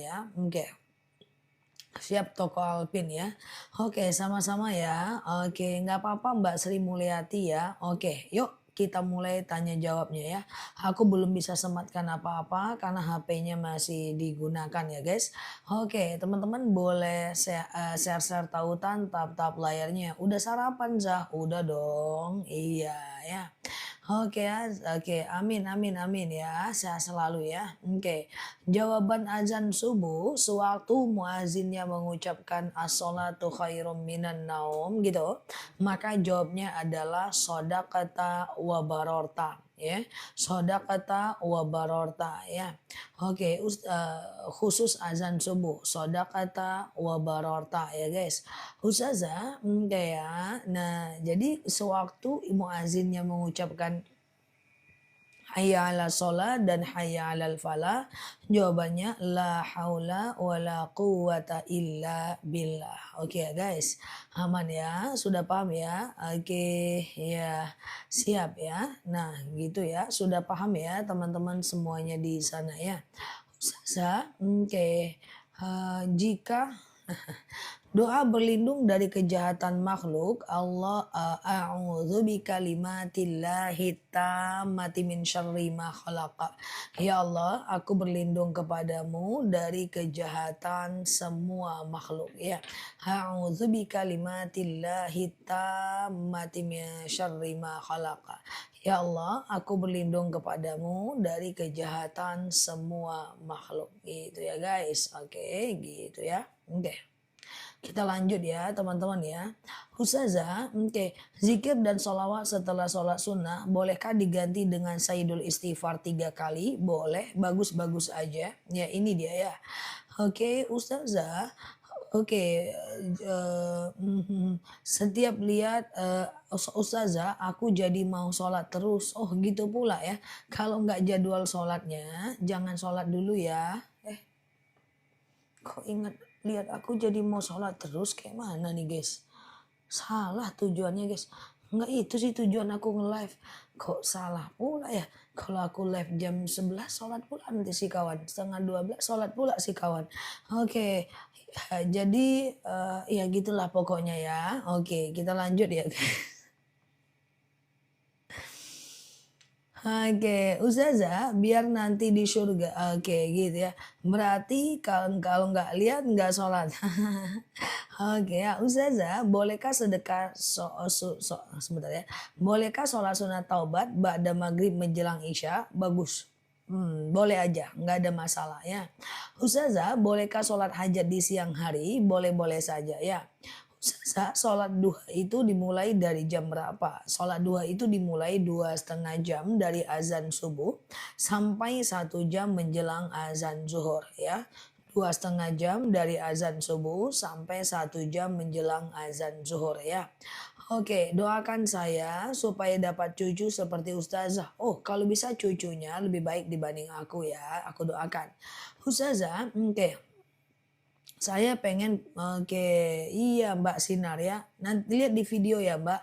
Ya, oke. Siap Toko Alpin ya. Oke, sama-sama ya. Oke, nggak apa-apa Mbak Sri Mulyati ya. Oke, yuk kita mulai tanya jawabnya ya. Aku belum bisa sematkan apa-apa karena HP-nya masih digunakan ya guys. Oke, teman-teman boleh share-share tautan, tap-tap layarnya. Udah sarapan Zah? Udah dong. Iya ya. Oke ya, oke. Amin, amin, amin ya. Sehat selalu ya. Oke. Jawaban azan subuh sewaktu muazinnya mengucapkan as-sholatu khairum minan naum gitu. Maka jawabnya adalah sodakata wa barorta ya. Sodakata wa barorta ya. Oke, khusus azan subuh sodakata wa barorta ya guys. Ustazah, ya. Nah, jadi sewaktu muazinnya mengucapkan hayya 'alas shalah dan hayya 'alal falah, jawabannya la haula wala quwwata illa billah. Oke ya guys, aman ya, sudah paham ya? Oke, ya siap ya. Nah gitu ya, sudah paham ya teman-teman semuanya di sana ya. Ustazah, oke, jika doa berlindung dari kejahatan makhluk, Allah a'udzu bikalimatillahi tammati min syarri ma khalaqa. Ya Allah, aku berlindung kepadamu dari kejahatan semua makhluk ya. A'udzu bikalimatillahi tammati min syarri ma khalaqa. Ya Allah, aku berlindung kepadamu dari kejahatan semua makhluk. Gitu ya guys. Oke, gitu ya. Oke. Kita lanjut ya teman-teman ya. Ustazah, oke. Zikir dan sholawat setelah sholat sunnah, bolehkah diganti dengan Sayyidul Istighfar 3 kali? Boleh, bagus-bagus aja. Ya ini dia ya. Oke Ustazah, oke. Setiap lihat Ustazah, aku jadi mau sholat terus. Oh gitu pula ya. Kalau nggak jadwal sholatnya, jangan sholat dulu ya. Kok ingat lihat aku jadi mau sholat terus kayak mana nih guys? Salah tujuannya guys. Enggak itu sih tujuan aku nge-live. Kok salah pula ya? Kalau aku live jam 11 sholat pula nanti si kawan. Setengah 12 sholat pula si kawan. Oke. Jadi ya gitulah pokoknya ya. Oke kita lanjut ya. Oke, Ustazah, biar nanti di surga. Oke, gitu ya. Berarti kalau kalau nggak lihat nggak sholat. Oke ya, Ustazah, bolehkah sedekah sebentar ya? Bolehkah sholat sunat taubat ba'da maghrib menjelang isya? Bagus. Boleh aja, nggak ada masalah ya. Ustazah, bolehkah sholat hajat di siang hari? Boleh-boleh saja ya. Sholat duha itu dimulai dari jam berapa? Sholat duha itu dimulai 2,5 jam dari azan subuh sampai 1 jam menjelang azan zuhur ya. 2,5 jam dari azan subuh sampai 1 jam menjelang azan zuhur ya. Oke, doakan saya supaya dapat cucu seperti Ustazah. Oh, kalau bisa cucunya lebih baik dibanding aku ya. Aku doakan. Ustazah, oke. Saya pengen oke, iya Mbak Sinar ya. Nanti lihat di video ya Mbak.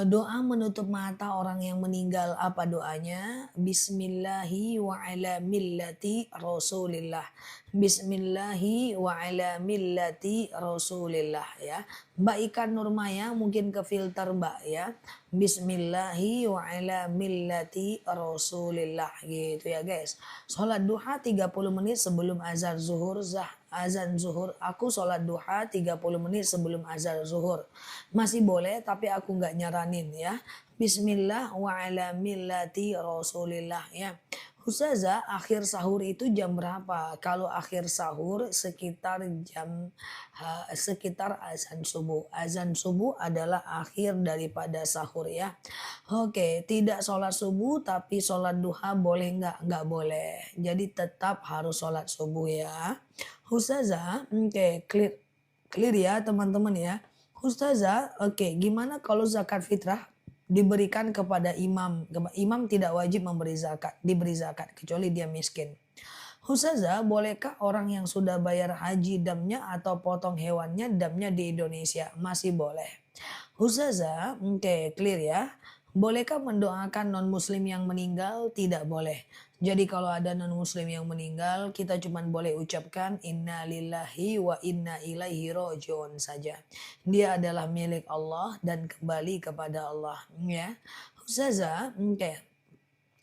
Doa menutup mata orang yang meninggal apa doanya? Bismillahi wa ala millati Rasulillah. Bismillahi wa ala millati Rasulillah ya. Mbak Ikan Nurmaya mungkin ke filter Mbak ya. Bismillahi wa ala millati Rasulillah gitu ya guys. Sholat duha 30 menit sebelum azan zuhur azan zuhur. Aku sholat duha 30 menit sebelum azan zuhur. Masih boleh tapi aku nggak nyaranin ya. Bismillah wa ala millati Rasulillah ya. Ustazah, akhir sahur itu jam berapa? Kalau akhir sahur sekitar sekitar azan subuh. Azan subuh adalah akhir daripada sahur ya. Oke, tidak sholat subuh tapi sholat duha boleh nggak? Nggak boleh. Jadi tetap harus sholat subuh ya. Ustazah, oke clear clear ya teman-teman ya. Ustazah, oke gimana kalau zakat fitrah diberikan kepada imam? Imam tidak wajib diberi zakat kecuali dia miskin. Ustazah, bolehkah orang yang sudah bayar haji damnya atau potong hewannya damnya di Indonesia? Masih boleh. Ustazah, oke clear ya. Bolehkah mendoakan non muslim yang meninggal? Tidak boleh. Jadi kalau ada non muslim yang meninggal, kita cuma boleh ucapkan inna lillahi wa inna ilaihi rojiun saja. Dia adalah milik Allah dan kembali kepada Allah, ya. Ustazah, oke.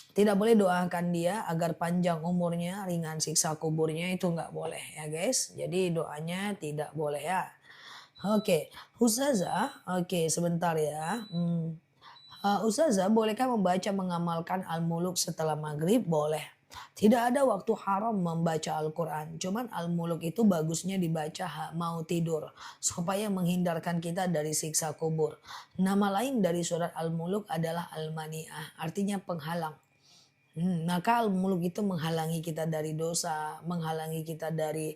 Tidak boleh doakan dia agar panjang umurnya, ringan siksa kuburnya, itu nggak boleh ya guys. Jadi doanya tidak boleh ya. Oke, Ustazah, oke sebentar ya. Ustazah, bolehkah membaca mengamalkan Al-Muluk setelah maghrib? Boleh. Tidak ada waktu haram membaca Al-Quran. Cuman Al-Muluk itu bagusnya dibaca mau tidur. Supaya menghindarkan kita dari siksa kubur. Nama lain dari surat Al-Muluk adalah Al-Mani'ah. Artinya penghalang. Maka Al-Muluk itu menghalangi kita dari dosa, menghalangi kita dari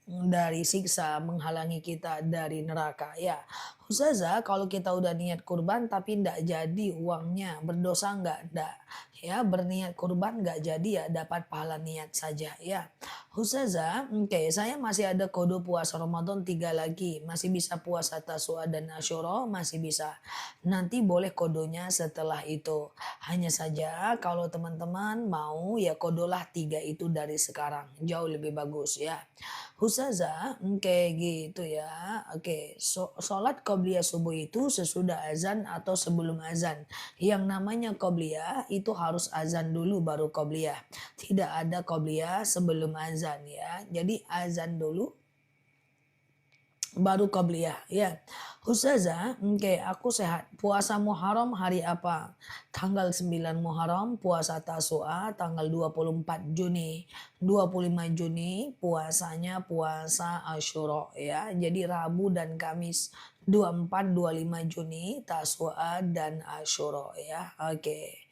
dari siksa, menghalangi kita dari neraka. Ya, Ustazah, kalau kita udah niat kurban tapi ndak jadi uangnya, berdosa nggak? Ndak. Ya, berniat kurban nggak jadi ya dapat pahala niat saja. Ya, Ustazah, oke, saya masih ada kode puasa Ramadan 3 lagi, masih bisa puasa Tasua dan Asyura, masih bisa. Nanti boleh kodonya setelah itu. Hanya saja kalau teman-teman mau ya kodolah 3 itu dari sekarang. Jauh lebih bagus ya. Ustazah, kayak gitu ya. Oke, sholat qobliyah subuh itu sesudah azan atau sebelum azan. Yang namanya qobliyah itu harus azan dulu baru qobliyah. Tidak ada qobliyah sebelum azan ya. Jadi azan dulu baru qobliyah ya. Ustazah, oke, aku sehat. Puasa Muharram hari apa? Tanggal 9 Muharram puasa Tasu'a, tanggal 24 Juni. 25 Juni puasanya puasa Asyura ya. Jadi Rabu dan Kamis. 24 25 Juni Tasu'a dan Asyura ya. Oke.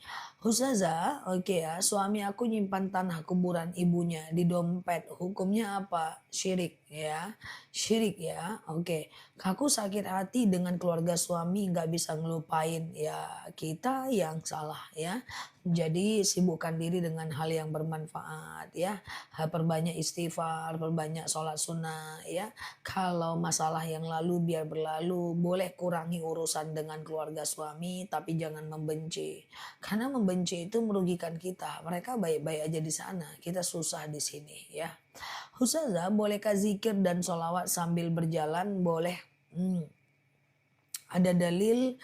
Ustazah, oke ya, suami aku nyimpan tanah kuburan ibunya di dompet. Hukumnya apa? Syirik ya. Syirik ya. Oke. Aku sakit hati dengan keluarga suami nggak bisa ngelupain. Ya kita yang salah ya. Jadi sibukkan diri dengan hal yang bermanfaat ya. Perbanyak istighfar, perbanyak sholat sunnah ya. Kalau masalah yang lalu biar berlalu, boleh kurangi urusan dengan keluarga suami tapi jangan membenci. Karena membenci itu merugikan kita. Mereka baik-baik aja di sana, kita susah di sini ya. Ustazah, bolehkah zikir dan sholawat sambil berjalan? Boleh. Ada dalil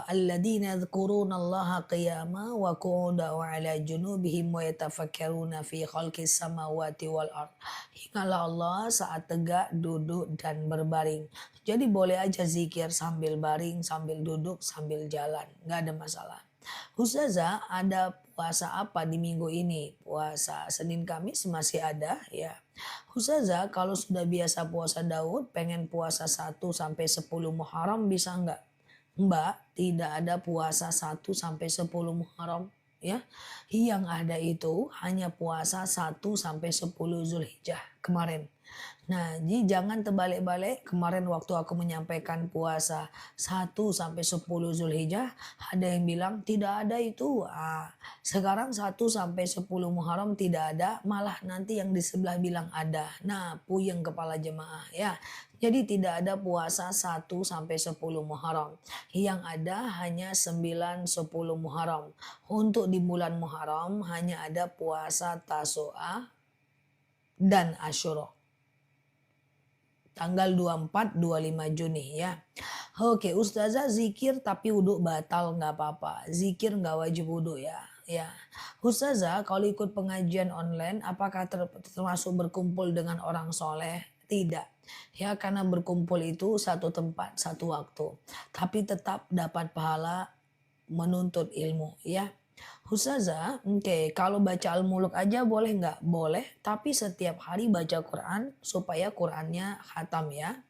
alladzina yadhkurunallaha qiyama wa qu'udan wa 'ala junubihim wa yatafakkaruna fi khalqis samawati wal ard. Ingatlah Allah saat tegak, duduk dan berbaring. Jadi boleh aja zikir sambil baring, sambil duduk, sambil jalan, nggak ada masalah. Ustazah, ada puasa apa di minggu ini? Puasa Senin Kamis masih ada ya. Ustazah, kalau sudah biasa puasa Daud, pengen puasa 1 sampai 10 Muharram bisa nggak? Mbak, tidak ada puasa 1 sampai 10 Muharram ya. Yang ada itu hanya puasa 1 sampai 10 Zulhijjah kemarin. Nah, jadi jangan terbalik-balik. Kemarin waktu aku menyampaikan puasa 1 sampai 10 Zulhijjah, ada yang bilang tidak ada itu. Sekarang 1 sampai 10 Muharram tidak ada, malah nanti yang di sebelah bilang ada. Nah, puyeng kepala jemaah ya. Jadi tidak ada puasa 1 sampai 10 Muharram. Yang ada hanya 9 10 Muharram. Untuk di bulan Muharram hanya ada puasa Tasu'a dan Asyura. Tanggal 24 25 Juni ya. Oke, Ustazah, zikir tapi wudhu batal nggak apa-apa. Zikir nggak wajib wudhu ya. Ya, Ustazah, kalau ikut pengajian online apakah termasuk berkumpul dengan orang soleh? Tidak. Ya, karena berkumpul itu satu tempat, satu waktu. Tapi tetap dapat pahala menuntut ilmu ya. Ustazah, oke, kalau baca Al-Muluk aja boleh nggak? Boleh, tapi setiap hari baca Quran supaya Qurannya khatam ya.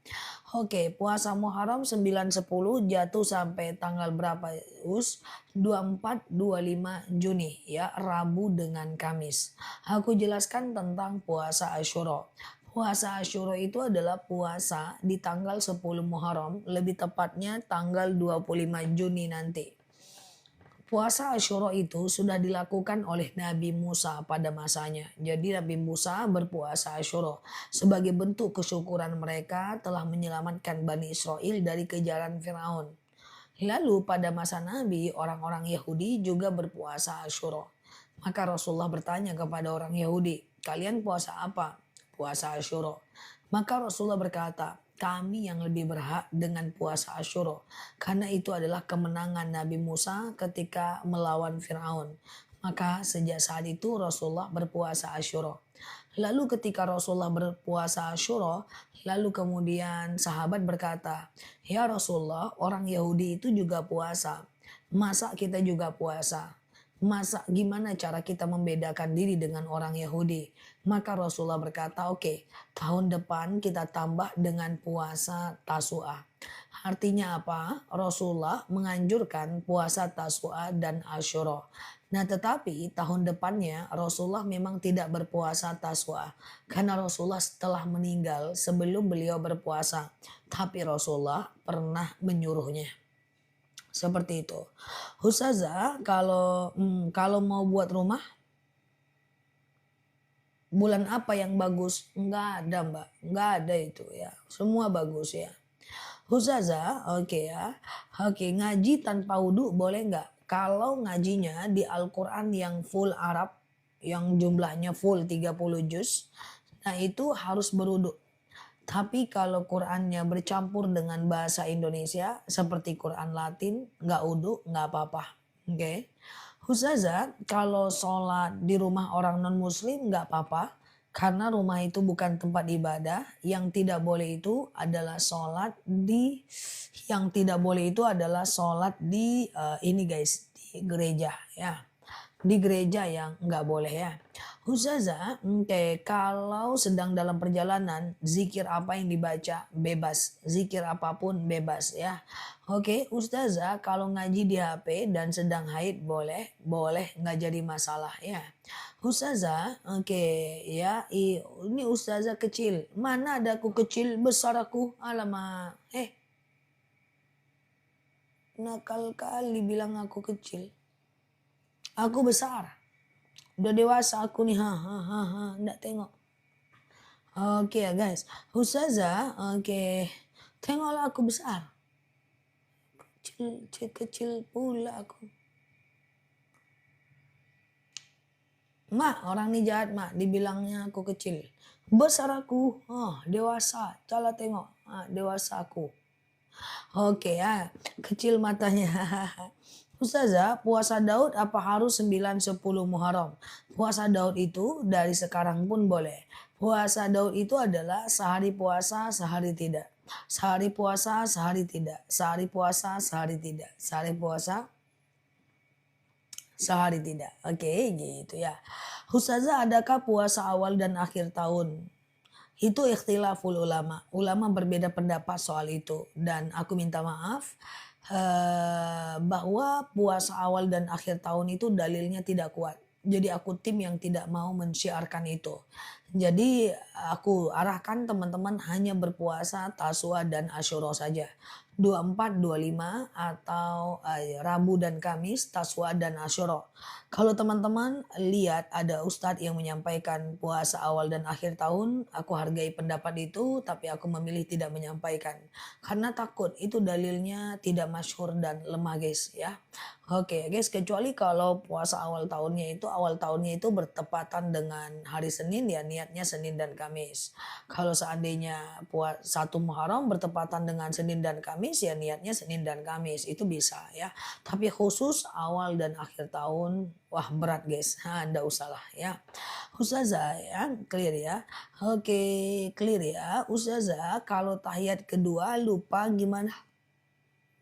Oke, puasa Muharram 9 10 jatuh sampai tanggal berapa Us? 24 25 Juni ya, Rabu dengan Kamis. Aku jelaskan tentang puasa Asyura. Puasa Asyura itu adalah puasa di tanggal 10 Muharram, lebih tepatnya tanggal 25 Juni nanti. Puasa Asyura itu sudah dilakukan oleh Nabi Musa pada masanya. Jadi Nabi Musa berpuasa Asyura sebagai bentuk kesyukuran mereka telah menyelamatkan Bani Israel dari kejaran Firaun. Lalu pada masa Nabi, orang-orang Yahudi juga berpuasa Asyura. Maka Rasulullah bertanya kepada orang Yahudi, kalian puasa apa? Puasa Asyura. Maka Rasulullah berkata, kami yang lebih berhak dengan puasa Asyura. Karena itu adalah kemenangan Nabi Musa ketika melawan Fir'aun. Maka sejak saat itu Rasulullah berpuasa Asyura. Lalu ketika Rasulullah berpuasa Asyura, lalu kemudian sahabat berkata, ya Rasulullah, orang Yahudi itu juga puasa. Masa kita juga puasa? Masa gimana cara kita membedakan diri dengan orang Yahudi? Maka Rasulullah berkata, oke, tahun depan kita tambah dengan puasa Tasu'a. Artinya apa? Rasulullah menganjurkan puasa Tasu'a dan Asyura. Nah tetapi tahun depannya Rasulullah memang tidak berpuasa Tasu'a. Karena Rasulullah setelah meninggal sebelum beliau berpuasa. Tapi Rasulullah pernah menyuruhnya. Seperti itu. Ustazah kalau mau buat rumah bulan apa yang bagus? Enggak ada mbak, enggak ada itu ya. Semua bagus ya. Ustazah, oke ya. Oke, ngaji tanpa wudhu boleh nggak? Kalau ngajinya di Al-Quran yang full Arab, yang jumlahnya full 30 juz, nah itu harus berwudhu. Tapi kalau Qurannya bercampur dengan bahasa Indonesia seperti Quran Latin, nggak wudhu, nggak apa-apa. Oke. Okay. Ustazah, kalau sholat di rumah orang non-muslim nggak apa-apa. Karena rumah itu bukan tempat ibadah. Yang tidak boleh itu adalah sholat di, yang tidak boleh itu adalah sholat di ini guys, di gereja ya. Di gereja yang nggak boleh ya. Ustazah, kalau sedang dalam perjalanan, zikir apa yang dibaca bebas, zikir apapun bebas ya. Oke, Ustazah, kalau ngaji di HP dan sedang haid boleh, boleh nggak jadi masalah ya. Ustazah, oke ya, ini Ustazah kecil, mana ada aku kecil, besar aku, alamak, nakal kali bilang aku kecil, aku besar. Udah dewasa aku nih, nggak tengok. Oke ya guys, Ustazah, oke, tengoklah aku besar. Kecil pula aku. Mak, orang ini jahat mak, dibilangnya aku kecil. Besar aku, dewasa, coba tengok, dewasa aku. Oke ya, kecil matanya. Ustazah, puasa Daud apa harus 9-10 Muharram? Puasa Daud itu dari sekarang pun boleh. Puasa Daud itu adalah sehari puasa, sehari tidak. Sehari puasa, sehari tidak. Sehari puasa, sehari tidak. Sehari puasa, sehari tidak. Oke, gitu ya. Ustazah, adakah puasa awal dan akhir tahun? Itu ikhtilaful ulama. Ulama berbeda pendapat soal itu. Dan aku minta maaf bahwa puasa awal dan akhir tahun itu dalilnya tidak kuat. Jadi aku tim yang tidak mau mensyiarkan itu. Jadi aku arahkan teman-teman hanya berpuasa Taswa dan Asyura saja. 24, 25 atau Rabu dan Kamis, Taswa dan Asyura. Kalau teman-teman lihat ada ustadz yang menyampaikan puasa awal dan akhir tahun, aku hargai pendapat itu, tapi aku memilih tidak menyampaikan. Karena takut itu dalilnya tidak masyhur dan lemah guys ya. Oke guys, kecuali kalau puasa awal tahunnya itu bertepatan dengan hari Senin ya niatnya Senin dan Kamis. Kalau seandainya puasa 1 Muharram bertepatan dengan Senin dan Kamis ya niatnya Senin dan Kamis itu bisa ya. Tapi khusus awal dan akhir tahun wah berat guys, nggak usah lah ya. Ustazah ya, clear ya. Oke, clear ya. Ustazah, kalau tahiyat kedua lupa gimana?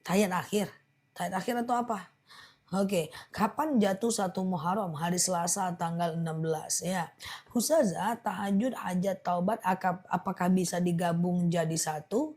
Tahiyat akhir. Tahiyat akhir atau apa? Oke, kapan jatuh 1 Muharram? Hari Selasa tanggal 16 ya. Ustazah, tahajud, hajat, taubat apakah bisa digabung jadi satu?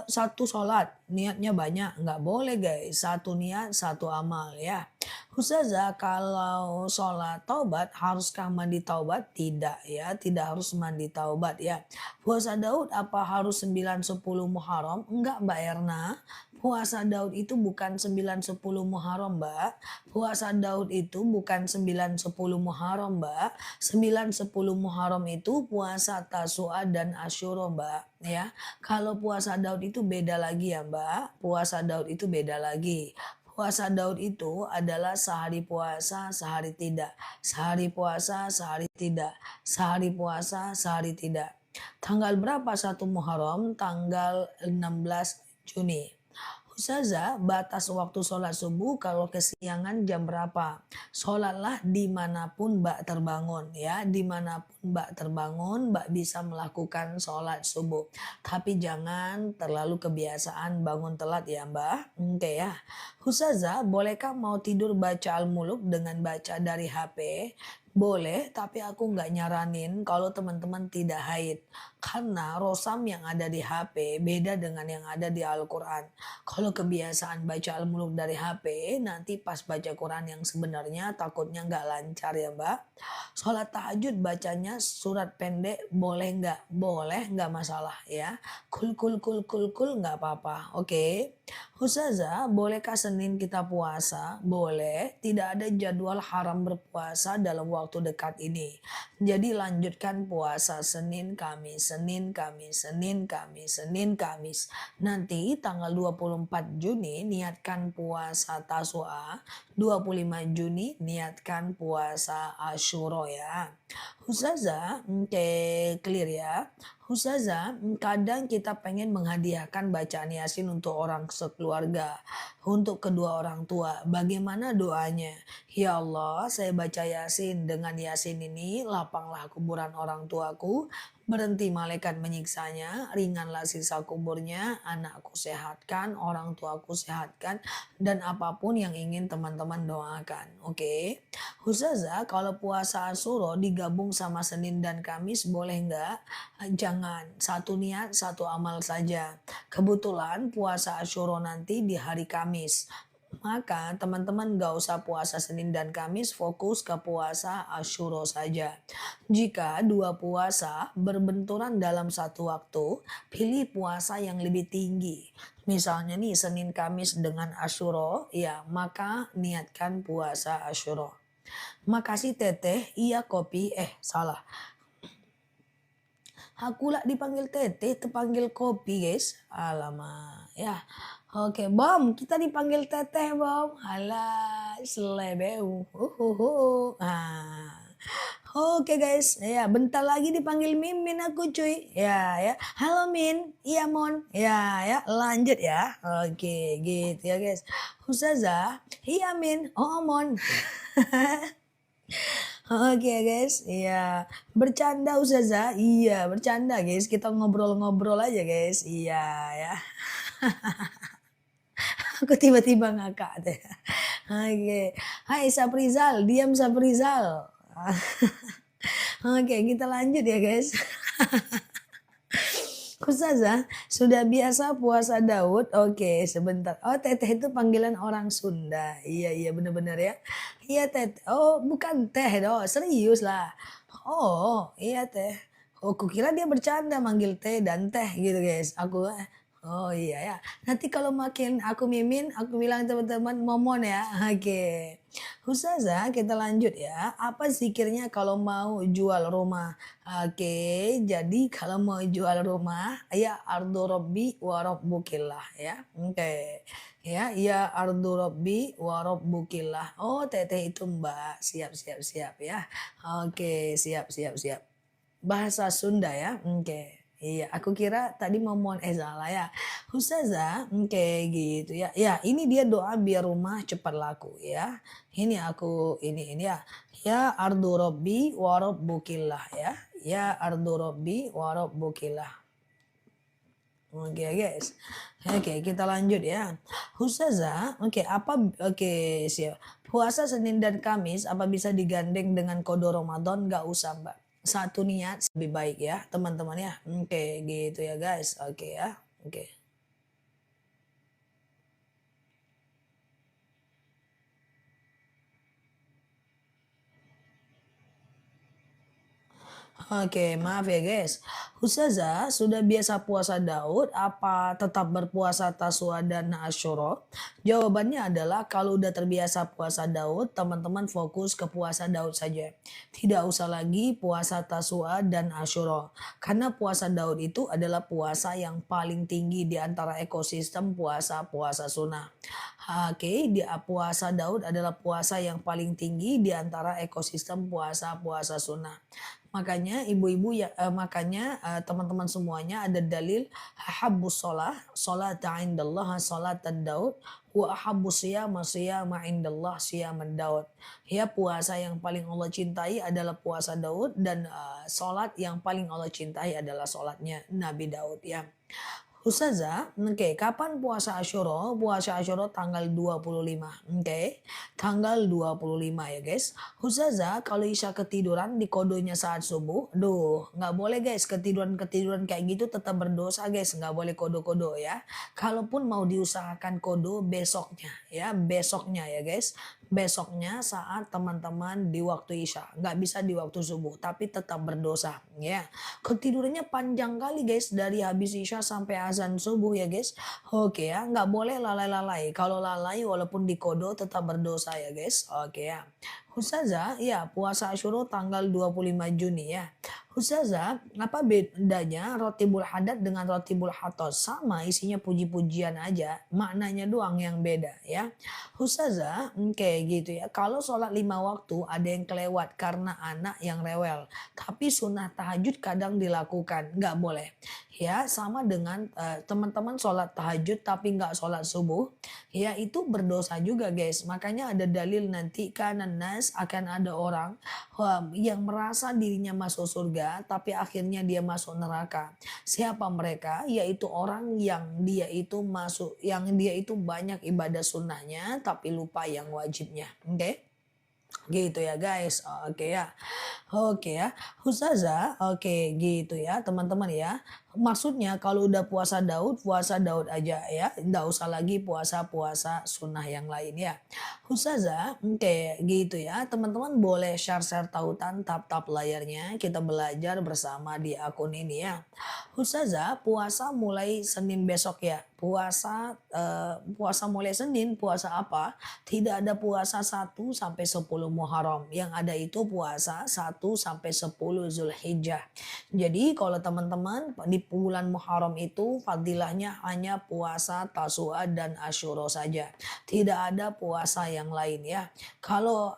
Satu sholat, niatnya banyak, nggak boleh guys. Satu niat, satu amal ya. Ustazah, kalau sholat taubat haruskah mandi taubat? Tidak ya, tidak harus mandi taubat ya. Puasa Daud apa harus 9-10 Muharram? Enggak Mbak Erna. Puasa Daud itu bukan 9-10 Muharram Mbak. Puasa Daud itu bukan 9-10 Muharram Mbak. 9-10 Muharram itu puasa Tasu'a dan Asyura Mbak. Ya, kalau puasa Daud itu beda lagi ya Mbak. Puasa Daud itu beda lagi. Puasa Daud itu adalah sehari puasa, sehari tidak. Sehari puasa, sehari tidak. Sehari puasa, sehari tidak. Tanggal berapa satu Muharram? Tanggal 16 Juni. Ustazah, batas waktu sholat subuh kalau kesiangan jam berapa? Sholatlah dimanapun Mbak terbangun ya, dimanapun Mbak terbangun, Mbak bisa melakukan sholat subuh. Tapi jangan terlalu kebiasaan bangun telat ya Mbak. Oke ya. Ustazah, bolehkah mau tidur baca Al-Muluk dengan baca dari HP? Boleh, tapi aku nggak nyaranin kalau teman-teman tidak haid. Karena rosam yang ada di HP beda dengan yang ada di Al-Quran. Kalau kebiasaan baca Al-Muluk dari HP, nanti pas baca Quran yang sebenarnya takutnya nggak lancar ya Mbak. Sholat tahajud bacanya surat pendek boleh nggak? Boleh nggak masalah ya. Kul kul kul kul kul nggak apa-apa. Oke. Ustazah, bolehkah Senin kita puasa? Boleh. Tidak ada jadwal haram berpuasa dalam waktu dekat ini. Jadi lanjutkan puasa Senin, Kamis, Senin, Kamis, Senin, Kamis, Senin, Kamis. Nanti tanggal 24 Juni niatkan puasa Tasua, 25 Juni niatkan puasa Asyura ya. Ustazah, oke, clear ya. Ustazah, kadang kita pengen menghadiahkan bacaan Yasin untuk orang sekeluarga, untuk kedua orang tua. Bagaimana doanya? Ya Allah, saya baca Yasin. Dengan Yasin ini, lapanglah kuburan orang tuaku, berhenti malaikat menyiksanya, ringanlah sisa kuburnya, anakku sehatkan, orang tuaku sehatkan, dan apapun yang ingin teman-teman doakan. Oke. Ustazah, kalau puasa Asyura digabung sama Senin dan Kamis boleh nggak? Jangan, satu niat, satu amal saja. Kebetulan puasa Asyura nanti di hari Kamis. Maka teman-teman gak usah puasa Senin dan Kamis, fokus ke puasa Asyura saja. Jika dua puasa berbenturan dalam satu waktu, pilih puasa yang lebih tinggi. Misalnya nih Senin Kamis dengan Asyura, ya maka niatkan puasa Asyura. Makasih teteh, iya kopi, salah. Aku lah dipanggil teteh, terpanggil kopi guys. Alamak, ya. Oke, Bom, kita dipanggil teteh, Bom. Alah, selebeu. Ah. Oke guys, ya bentar lagi dipanggil Mimin aku cuy. Ya. Halo Min, iya Mon. Ya, lanjut ya. Oke, gitu ya guys. Ustazah, iya Min, oh Mon. Oke guys, iya. Bercanda Ustazah, iya bercanda guys. Kita ngobrol-ngobrol aja guys, iya ya. Aku tiba-tiba ngakak deh. Oke, hai Saprizal, diam Saprizal. Oke, kita lanjut ya guys. Ustazah, sudah biasa puasa Daud? Oke, sebentar. Oh, teteh itu panggilan orang Sunda. Iya, bener-bener ya. Iya, teteh. Oh, bukan teh dong. Serius lah. Oh, iya teh. Oh, kukira dia bercanda manggil teh dan teh gitu guys. Oh iya ya. Nanti kalau makin aku mimin, aku bilang teman-teman momon ya. Oke. Ustazah, kita lanjut ya. Apa zikirnya kalau mau jual rumah? Oke, jadi kalau mau jual rumah, ya ardu robbi wa rabbukillah ya. Oke. Ya ardu robbi wa rabbukillah. Oh, teteh itu Mbak. Siap ya. Oke, siap. Bahasa Sunda ya. Oke. Iya, aku kira tadi momon salah ya. Ustazah, oke gitu ya. Ya, ini dia doa biar rumah cepat laku ya. Ini ya. Ya ardu robbi wa rabbukillah ya. Ya ardu robbi wa rabbukillah. Oke guys. Oke, kita lanjut ya. Ustazah, oke siap. Puasa Senin dan Kamis apa bisa digandeng dengan kodo Ramadan? Gak usah, Mbak. Satu niat lebih baik ya, teman-teman ya. Oke, gitu ya guys. Oke ya. Oke. Oke, maaf ya guys. Ustazah, sudah biasa puasa Daud, apa tetap berpuasa Taswa dan Asyura? Jawabannya adalah kalau udah terbiasa puasa Daud, teman-teman fokus ke puasa Daud saja. Tidak usah lagi puasa Taswa dan Asyura. Karena puasa Daud itu adalah puasa yang paling tinggi di antara ekosistem puasa-puasa sunnah. Oke, puasa Daud adalah puasa yang paling tinggi di antara ekosistem puasa-puasa sunnah. Makanya ibu-ibu ya makanya teman-teman semuanya ada dalil habbus shalah sholata indallah salat Daud wa ahabbus siyama siyama indallah siyam Daud. Ya puasa yang paling Allah cintai adalah puasa Daud dan salat yang paling Allah cintai adalah salatnya Nabi Daud ya. Ustazah, oke, kapan puasa Asyura? Puasa Asyura tanggal 25, oke. Tanggal 25 ya guys. Ustazah, kalau Isya ketiduran di kodonya saat subuh, duh, nggak boleh guys, ketiduran-ketiduran kayak gitu tetap berdosa guys, nggak boleh kodo-kodo ya. Kalaupun mau diusahakan kodo besoknya ya guys. Besoknya saat teman-teman di waktu Isya, nggak bisa di waktu subuh, tapi tetap berdosa ya. Ketidurannya panjang kali guys dari habis Isya sampai azan subuh ya guys. Oke ya, nggak boleh lalai-lalai. Kalau lalai walaupun dikodo tetap berdosa ya guys. Oke ya. Ustazah, ya puasa Asyura tanggal 25 Juni ya. Ustazah, apa bedanya rotibul hadat dengan rotibul hatos? Sama isinya puji-pujian aja, maknanya doang yang beda ya. Ustazah, kayak gitu ya. Kalau sholat 5 waktu ada yang kelewat karena anak yang rewel. Tapi sunnah tahajud kadang dilakukan, nggak boleh. Ya sama dengan teman-teman sholat tahajud tapi nggak sholat subuh. Ya itu berdosa juga guys. Makanya ada dalil nanti kanan nas akan ada orang yang merasa dirinya masuk surga tapi akhirnya dia masuk neraka. Siapa mereka? Yaitu orang yang dia itu banyak ibadah sunnahnya tapi lupa yang wajibnya. Oke? Gitu ya guys. Oke ya. Oke ya. Ustazah, oke gitu ya teman-teman ya. Maksudnya kalau udah puasa Daud aja ya. Nggak usah lagi puasa-puasa sunnah yang lain ya. Ustazah, oke gitu ya. Teman-teman boleh share-share tautan tap-tap layarnya. Kita belajar bersama di akun ini ya. Ustazah, puasa mulai Senin besok ya. Puasa mulai Senin, puasa apa? Tidak ada puasa 1 sampai 10 Muharram. Yang ada itu puasa 1 sampai 10 Zulhijjah. Jadi kalau teman-teman di bulan Muharram itu fadilahnya hanya puasa Tasua dan Asyura saja. Tidak ada puasa yang lain ya. Kalau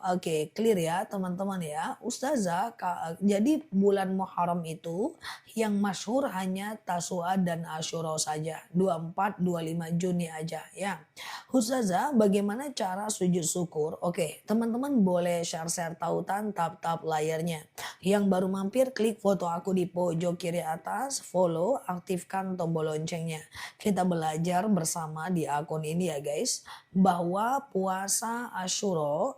clear ya teman-teman ya. Ustazah, jadi bulan Muharram itu yang masyhur hanya Tasua dan Asyura saja. 24, 25 Juni aja ya. Ustazah, bagaimana cara sujud syukur? Oke, teman-teman boleh share-share tautan tap-tap layarnya. Yang baru mampir klik foto aku di pojok kiri atas, follow, aktifkan tombol loncengnya. Kita belajar bersama di akun ini ya guys, bahwa puasa Asyura,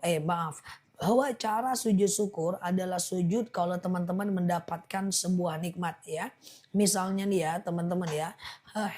bahwa cara sujud syukur adalah sujud kalau teman-teman mendapatkan sebuah nikmat ya. Misalnya nih ya teman-teman ya,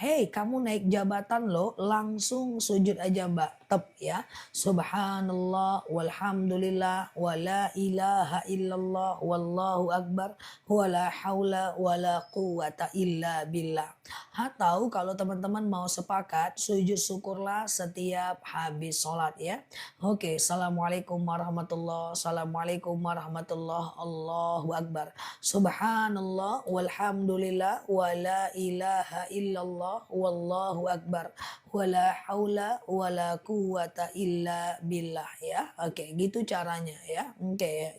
hey kamu naik jabatan loh, langsung sujud aja mbak, tep ya. Subhanallah walhamdulillah wala ilaha illallah wallahu akbar wala haula wala quwata illa billah. Atau kalau teman-teman mau sepakat, sujud syukurlah setiap habis sholat ya. Oke, assalamualaikum warahmatullah, assalamualaikum warahmatullah, Allahu akbar. Subhanallah walhamdulillah wala ilaha illallah wallahu akbar wala haula wala quwata illa billah ya. Oke, gitu caranya ya. Oke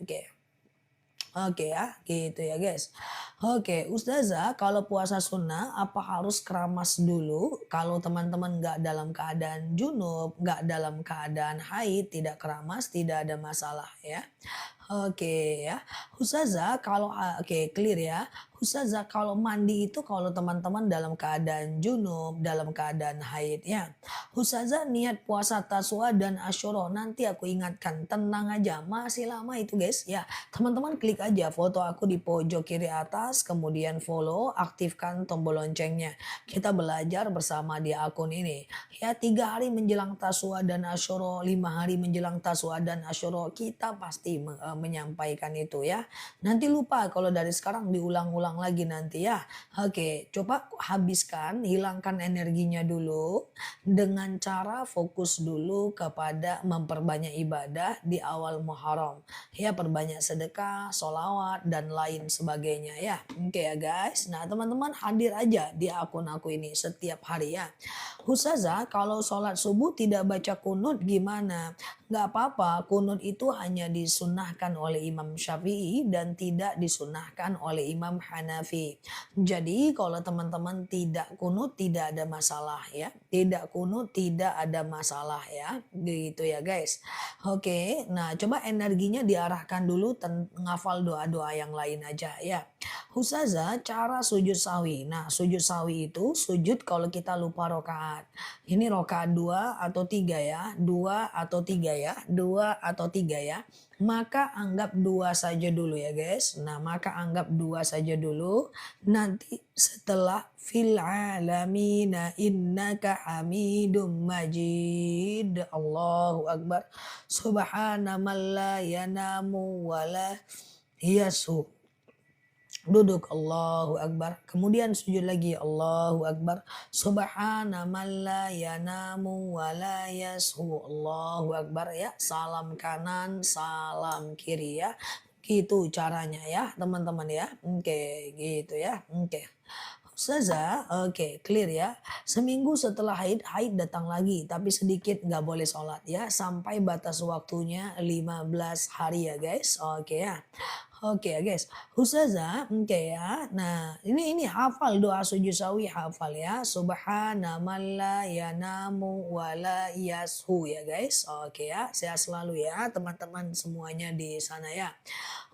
ya, gitu ya guys. Oke, Ustazah, kalau puasa sunnah apa harus keramas dulu? Kalau teman-teman nggak dalam keadaan junub, nggak dalam keadaan haid, tidak keramas, tidak ada masalah ya. Oke ya, Ustazah kalau clear ya. Ustazah kalau mandi itu kalau teman-teman dalam keadaan junub, dalam keadaan haid ya. Ustazah niat puasa Taswa dan Asyura nanti aku ingatkan, tenang aja masih lama itu guys ya. Teman-teman klik aja foto aku di pojok kiri atas, kemudian follow, aktifkan tombol loncengnya. Kita belajar bersama di akun ini. Ya 3 hari menjelang Taswa dan Asyura, 5 hari menjelang Taswa dan Asyura kita pasti menyampaikan itu ya. Nanti lupa kalau dari sekarang diulang-ulang lagi nanti ya. Oke, coba habiskan, hilangkan energinya dulu dengan cara fokus dulu kepada memperbanyak ibadah di awal Muharram. Ya, perbanyak sedekah, solawat, dan lain sebagainya ya. Oke ya guys. Nah teman-teman hadir aja di akun aku ini setiap hari ya. Ustazah, kalau sholat subuh tidak baca kunut gimana? Gak apa-apa, kunut itu hanya disunahkan oleh Imam Syafi'i dan tidak disunahkan oleh Imam Hanafi. Jadi kalau teman-teman tidak kunut tidak ada masalah ya. Tidak kunut tidak ada masalah ya. Gitu ya guys. Oke, nah coba energinya diarahkan dulu ngafal doa-doa yang lain aja ya. Ustazah, cara sujud sawi. Nah, sujud sawi itu sujud kalau kita lupa rokaat. Ini rokaat 2 atau 3 ya. 2 atau 3 ya. 2 atau 3 ya. Maka anggap 2 saja dulu ya guys. Nah, maka anggap 2 saja dulu. Nanti setelah fil alamina innaka hamidum majid. Allahu akbar. Subhana man la yanamu wala yasu. Duduk Allahu Akbar. Kemudian sujud lagi Allahu Akbar. Subhana man la yanamu wa la yashu. Allahu Akbar ya. Salam kanan, salam kiri ya. Gitu caranya ya teman-teman ya. Oke gitu ya. Oke. Ustazah, oke clear ya. Seminggu setelah haid datang lagi. Tapi sedikit nggak boleh sholat ya. Sampai batas waktunya 15 hari ya guys. Oke ya. Oke ya guys, Ustazah, oke ya. Nah, ini hafal doa sujud sawi hafal ya. Subhana man la yanamu wa la yashu ya guys. Oke ya, sehat selalu ya teman-teman semuanya di sana ya.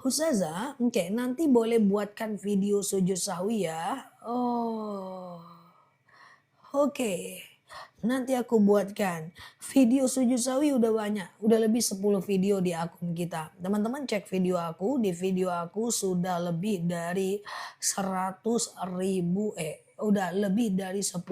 Ustazah, oke nanti boleh buatkan video sujud sawi ya. Oh, oke. Nanti aku buatkan. Video sujud sawi udah banyak. Udah lebih 10 video di akun kita. Teman-teman cek video aku. Di video aku sudah lebih dari 100.000 udah lebih dari 10.000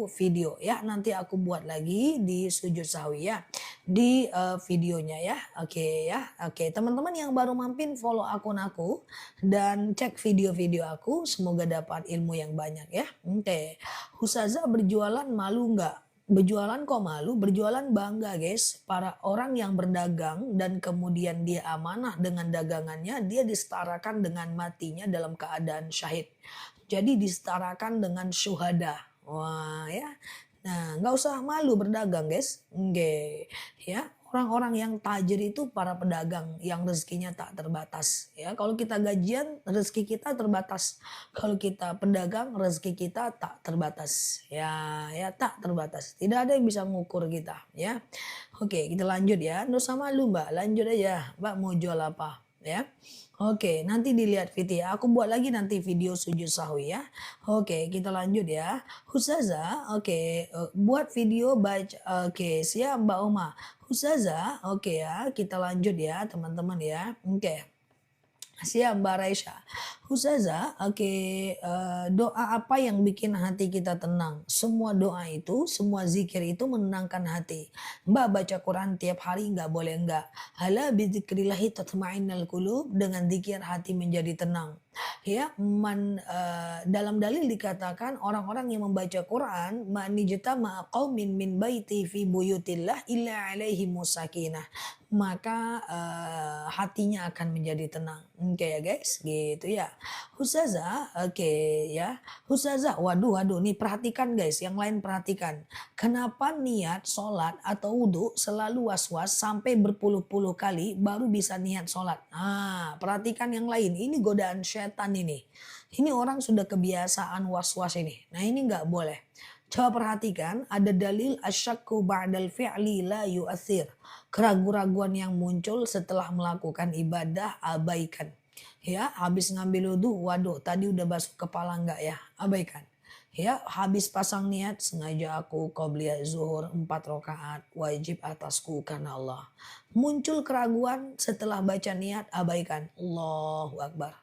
video ya. Nanti aku buat lagi di sujud sawi ya. Di videonya ya. Oke ya. Oke, teman-teman yang baru mampir follow akun aku dan cek video-video aku. Semoga dapat ilmu yang banyak ya. Oke. Ustazah berjualan malu nggak? Berjualan kok malu? Berjualan bangga guys. Para orang yang berdagang dan kemudian dia amanah dengan dagangannya, dia disetarakan dengan matinya dalam keadaan syahid. Jadi disetarakan dengan syuhada. Wah ya. Nah nggak usah malu berdagang guys. Oke ya. Orang-orang yang tajir itu para pedagang yang rezekinya tak terbatas. Ya, kalau kita gajian rezeki kita terbatas. Kalau kita pedagang rezeki kita tak terbatas. Ya tak terbatas. Tidak ada yang bisa ngukur kita. Ya, oke kita lanjut ya. Nggak usah malu mbak. Lanjut aja. Mbak mau jual apa? Ya. Oke, nanti dilihat video ya. Aku buat lagi nanti video sujud sahwi ya. Oke, kita lanjut ya. Ustazah, oke, buat video baca. Oke, siap Mbak Oma. Ustazah, oke ya, kita lanjut ya teman-teman ya. Oke. Siap Mbak Raisya. Ustazah, oke, doa apa yang bikin hati kita tenang? Semua doa itu, semua zikir itu menenangkan hati. Mbak baca Quran tiap hari nggak boleh nggak. Hala bidzikrillahi tatma'innal qulub, dengan zikir hati menjadi tenang. Ya, dalam dalil dikatakan orang-orang yang membaca Quran manijtama qaumin min baiti fi buyutillah illa alaihi musakinah, maka hatinya akan menjadi tenang. Oke ya guys, gitu ya. Ustazah, oke ya. Ustazah, waduh nih perhatikan guys, yang lain perhatikan. Kenapa niat sholat atau wudhu selalu was-was sampai berpuluh-puluh kali baru bisa niat sholat? Nah, perhatikan yang lain, ini godaan setan ini. Ini orang sudah kebiasaan was-was ini. Nah ini nggak boleh. Coba perhatikan, ada dalil asyakku ba'dal fi'li la yu'athir. Keraguan-raguan yang muncul setelah melakukan ibadah abaikan. Ya, habis ngambil wudhu, waduh tadi udah basuh kepala enggak ya? Abaikan. Ya, habis pasang niat, sengaja aku qobliyah zuhur 4 rakaat, wajib atasku karena Allah. Muncul keraguan setelah baca niat, abaikan. Allahu Akbar.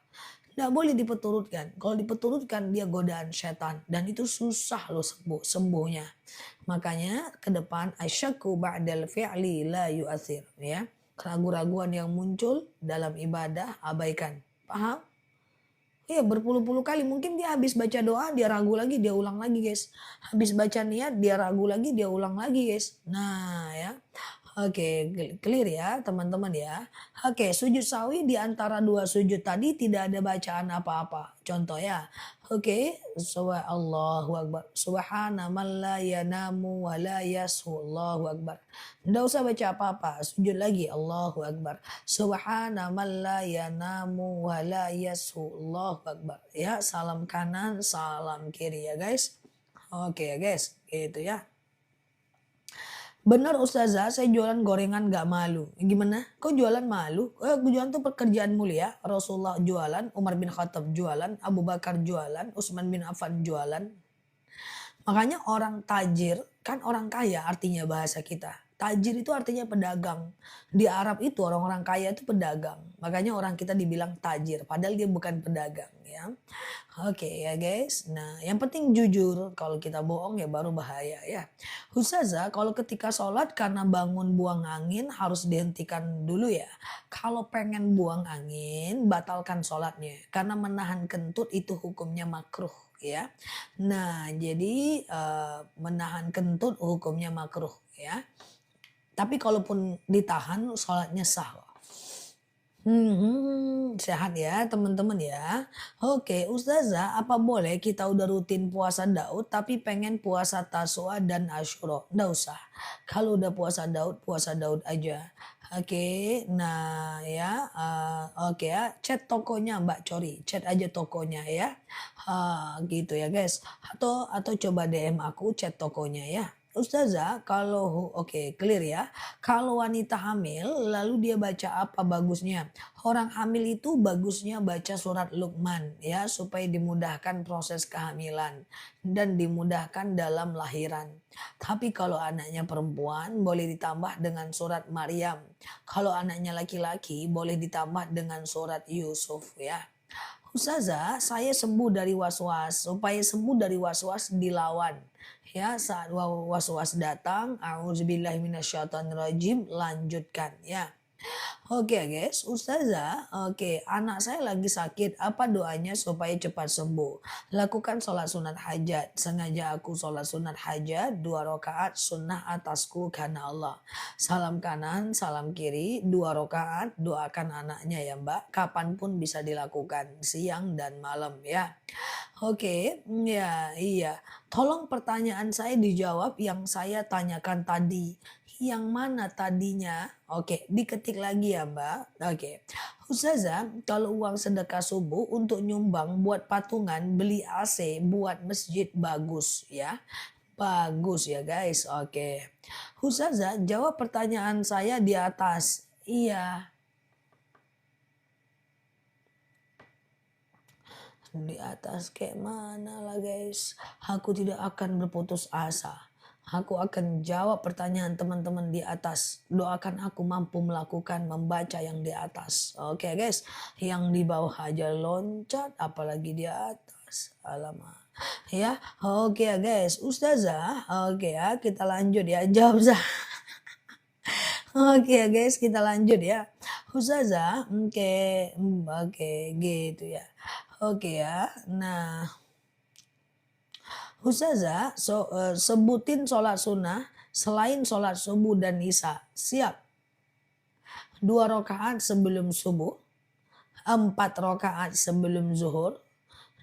Nggak boleh diperturutkan. Kalau diperturutkan dia godaan setan. Dan itu susah loh sembuhnya. Makanya ke depan asyakku ba'dal fi'li la yu'athir. Ya. Keraguan-raguan yang muncul dalam ibadah abaikan. Paham? Iya, berpuluh-puluh kali. Mungkin dia habis baca doa, dia ragu lagi, dia ulang lagi, guys. Habis baca niat, dia ragu lagi, dia ulang lagi, guys. Nah, ya. Oke, clear ya, teman-teman ya. Oke, sujud sawi di antara dua sujud tadi tidak ada bacaan apa-apa. Contoh ya. Oke, Allahu Akbar. Subhana man la yanamu wa la yashu. Allahu Akbar. Nggak usah baca apa-apa. Sujud lagi. Allahu Akbar. Subhana man la yanamu wa la yashu. Allahu Akbar. Ya, salam kanan, salam kiri ya guys. Oke ya guys, gitu ya. Benar Ustazah, saya jualan gorengan gak malu. Gimana? Kok jualan malu? Jualan tuh pekerjaan mulia. Rasulullah jualan, Umar bin Khattab jualan, Abu Bakar jualan, Utsman bin Affan jualan. Makanya orang tajir, kan orang kaya artinya bahasa kita. Tajir itu artinya pedagang. Di Arab itu orang-orang kaya itu pedagang. Makanya orang kita dibilang tajir. Padahal dia bukan pedagang ya. Oke ya guys. Nah yang penting jujur. Kalau kita bohong ya baru bahaya ya. Ustazah kalau ketika sholat karena bangun buang angin harus dihentikan dulu ya. Kalau pengen buang angin batalkan sholatnya. Karena menahan kentut itu hukumnya makruh ya. Nah jadi menahan kentut hukumnya makruh ya. Tapi kalaupun ditahan sholatnya sah. Sehat ya teman-teman ya. Oke Ustazah apa boleh kita udah rutin puasa Daud tapi pengen puasa Tasua dan Asyura? Nggak usah. Kalau udah puasa Daud aja. Oke, nah ya, oke ya, chat tokonya Mbak Cori, chat aja tokonya ya, gitu ya guys. Atau coba DM aku chat tokonya ya. Ustazah, kalau oke clear ya. Kalau wanita hamil lalu dia baca apa bagusnya? Orang hamil itu bagusnya baca surat Luqman ya supaya dimudahkan proses kehamilan dan dimudahkan dalam lahiran. Tapi kalau anaknya perempuan boleh ditambah dengan surat Maryam. Kalau anaknya laki-laki boleh ditambah dengan surat Yusuf ya. Ustazah, saya sembuh dari was-was. Supaya sembuh dari was-was dilawan. Ya, saat was-was datang, a'udzubillahi minasyaitonirrajim, lanjutkan ya. Oke guys, Ustazah, oke anak saya lagi sakit, apa doanya supaya cepat sembuh? Lakukan sholat sunat hajat, sengaja aku sholat sunat hajat, 2 rakaat sunnah atasku karena Allah. Salam kanan, salam kiri, 2 rakaat, doakan anaknya ya mbak, kapanpun bisa dilakukan, siang dan malam ya. Oke, ya iya. Tolong pertanyaan saya dijawab yang saya tanyakan tadi. Yang mana tadinya? Oke, diketik lagi ya Mbak. Oke. Ustazah, kalau uang sedekah subuh untuk nyumbang buat patungan beli AC buat masjid bagus ya. Bagus ya guys. Oke. Ustazah, jawab pertanyaan saya di atas. Iya. Di atas kayak mana lah guys. Aku tidak akan berputus asa. Aku akan jawab pertanyaan teman-teman di atas. Doakan aku mampu melakukan membaca yang di atas. Oke guys. Yang di bawah aja loncat. Apalagi di atas. Alamak. Ya. Oke ya guys. Ustazah. Oke ya. Kita lanjut ya. Jawab. Oke ya guys. Kita lanjut ya. Ustazah. Oke. Gitu ya. Oke ya. Nah. Ustazah, sebutin sholat sunnah selain sholat subuh dan isya. Siap. 2 rakaat sebelum subuh, 4 rakaat sebelum zuhur,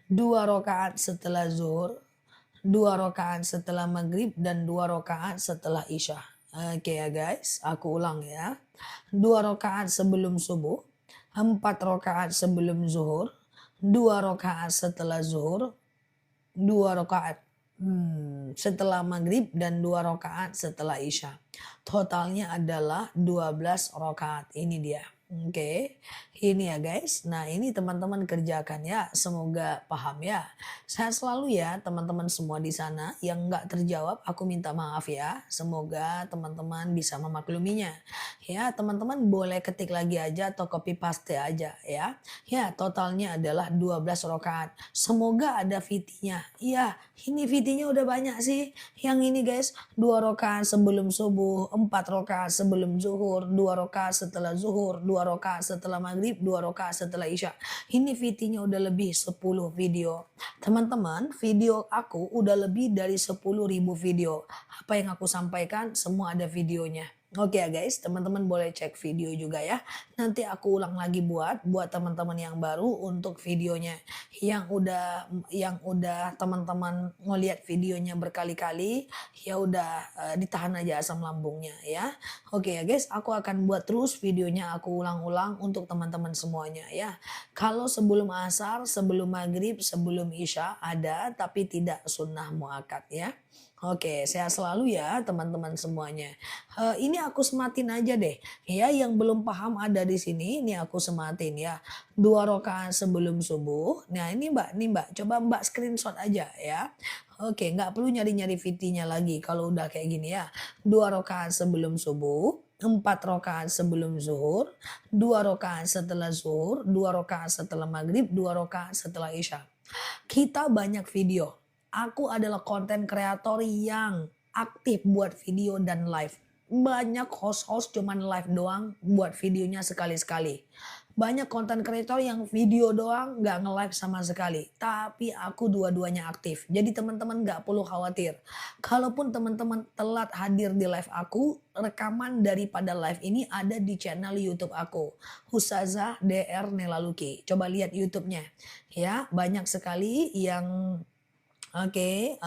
2 rakaat setelah zuhur, 2 rakaat setelah maghrib, dan 2 rakaat setelah isya. Oke ya guys, aku ulang ya. 2 rakaat sebelum subuh, 4 rakaat sebelum zuhur, 2 rakaat setelah zuhur, 2 rakaat setelah maghrib, dan 2 rakaat setelah isya. Totalnya adalah 12 rakaat. Ini dia. Oke, ini ya guys. Nah ini teman-teman kerjakan ya. Semoga paham ya. Saya selalu ya teman-teman semua di sana yang nggak terjawab. Aku minta maaf ya. Semoga teman-teman bisa memakluminya. Ya teman-teman boleh ketik lagi aja atau copy paste aja ya. Ya totalnya adalah 12 rakaat. Semoga ada fitinya. Iya ini fitinya udah banyak sih. Yang ini guys 2 rakaat sebelum subuh, 4 rakaat sebelum zuhur, 2 rakaat setelah zuhur, 2 rakaat setelah maghrib, 2 rakaat setelah isya. Ini VT-nya udah lebih 10 video. Teman-teman, video aku udah lebih dari 10.000 video. Apa yang aku sampaikan semua ada videonya. Oke ya guys, teman-teman boleh cek video juga ya. Nanti aku ulang lagi buat teman-teman yang baru untuk videonya. Yang udah teman-teman ngeliat videonya berkali-kali, ya udah ditahan aja asam lambungnya ya. Oke ya guys, aku akan buat terus videonya aku ulang-ulang untuk teman-teman semuanya ya. Kalau sebelum asar, sebelum maghrib, sebelum isya ada tapi tidak sunnah muakkad ya. Oke, sehat selalu ya teman-teman semuanya. Ini aku sematin aja deh. Ya, yang belum paham ada di sini. Ini aku sematin ya. 2 rakaat sebelum subuh. Nah, ini Mbak, coba Mbak screenshot aja ya. Oke, nggak perlu nyari-nyari VT-nya lagi kalau udah kayak gini ya. 2 rakaat sebelum subuh, 4 rakaat sebelum zuhur, 2 rakaat setelah zuhur, 2 rakaat setelah maghrib, 2 rakaat setelah isya. Kita banyak video. Aku adalah konten kreator yang aktif buat video dan live. Banyak host-host cuman live doang buat videonya sekali-sekali. Banyak konten kreator yang video doang nggak nge-live sama sekali. Tapi aku dua-duanya aktif. Jadi teman-teman nggak perlu khawatir. Kalaupun teman-teman telat hadir di live aku, rekaman daripada live ini ada di channel YouTube aku. Ustazah DR Nelaluki. Coba lihat YouTube-nya. Ya, banyak sekali yang oke,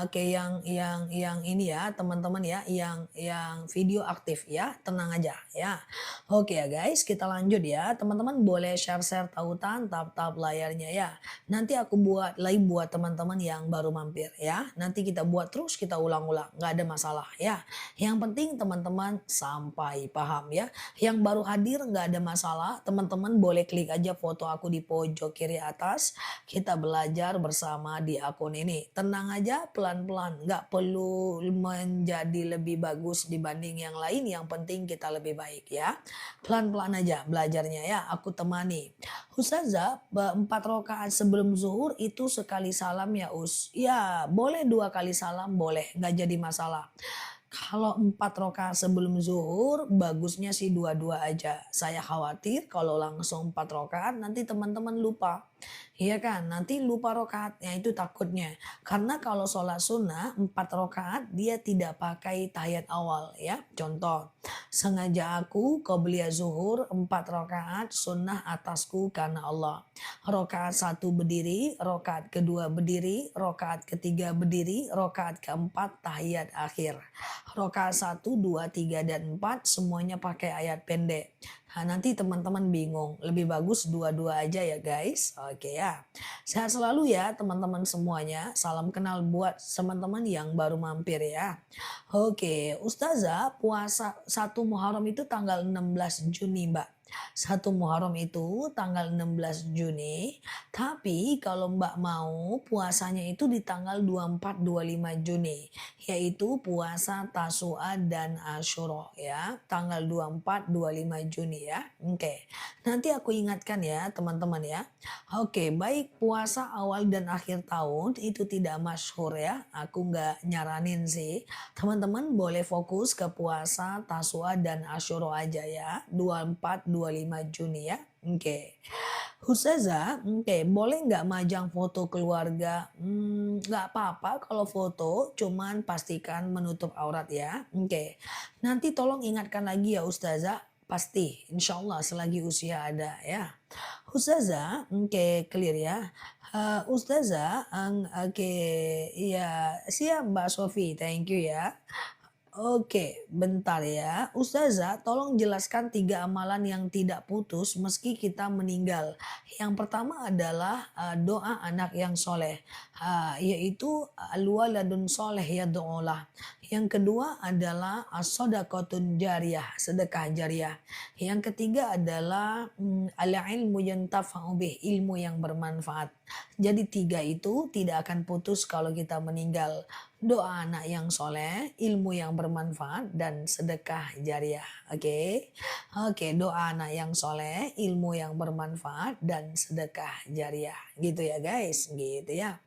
yang ini ya teman-teman ya, yang video aktif ya, tenang aja ya. Oke ya guys, kita lanjut ya. Teman-teman boleh share-share tautan tab-tab layarnya ya. Nanti aku buat lagi buat teman-teman yang baru mampir ya. Nanti kita buat terus, kita ulang-ulang, nggak ada masalah ya. Yang penting teman-teman sampai paham ya. Yang baru hadir nggak ada masalah, teman-teman boleh klik aja foto aku di pojok kiri atas. Kita belajar bersama di akun ini. Tenang aja, pelan-pelan, nggak perlu menjadi lebih bagus dibanding yang lain, yang penting kita lebih baik ya. Pelan-pelan aja belajarnya ya, aku temani. Ustazah, 4 rakaat sebelum zuhur itu sekali salam ya Ya boleh 2 kali salam, boleh, nggak jadi masalah. Kalau 4 rakaat sebelum zuhur, bagusnya sih dua-dua aja. Saya khawatir kalau langsung 4 rakaat nanti teman-teman lupa. Iya kan, nanti lupa rokaatnya itu takutnya. Karena kalau sholat sunnah 4 rakaat dia tidak pakai tahiyat awal ya. Contoh, sengaja aku qobliyah zuhur 4 rakaat sunnah atasku karena Allah. Rokaat 1 berdiri, rokaat kedua berdiri, rokaat ketiga berdiri, rokaat keempat tahiyat akhir. Rokaat 1, 2, 3, dan 4 semuanya pakai ayat pendek. Nah, nanti teman-teman bingung. Lebih bagus dua-dua aja ya guys. Oke ya. Sehat selalu ya teman-teman semuanya. Salam kenal buat teman-teman yang baru mampir ya. Oke, Ustazah puasa 1 Muharram itu tanggal 16 Juni Mbak. 1 Muharram itu tanggal 16 Juni. Tapi kalau Mbak mau puasanya itu di tanggal 24-25 Juni. Yaitu puasa Tasu'a dan Asyura ya. Tanggal 24-25 Juni ya. Oke. Nanti aku ingatkan ya teman-teman ya. Oke, baik puasa awal dan akhir tahun itu tidak masyhur ya. Aku nggak nyaranin sih. Teman-teman boleh fokus ke puasa Tasu'a dan Asyura aja ya. 24-25 Juni ya. Oke. Ustazah, oke, boleh nggak majang foto keluarga? Nggak apa-apa kalau foto, cuman pastikan menutup aurat ya. Oke, nanti tolong ingatkan lagi ya Ustazah. Pasti, insya Allah selagi usia ada ya. Ustazah, oke, clear ya. Ustazah, oke, iya siap Mbak Sofi, thank you ya. Oke, bentar ya. Ustazah, tolong jelaskan 3 amalan yang tidak putus meski kita meninggal. Yang pertama adalah doa anak yang soleh, yaitu al-waladun soleh yad'ulah. Yang kedua adalah as-shadaqatun jariyah, sedekah jariah. Yang ketiga adalah al-ilmu yantafa'u bih, ilmu yang bermanfaat. Jadi 3 itu tidak akan putus kalau kita meninggal. Doa anak yang soleh, ilmu yang bermanfaat, dan sedekah jariah. Oke, oke, doa anak yang soleh, ilmu yang bermanfaat, dan sedekah jariah. Gitu ya guys, gitu ya.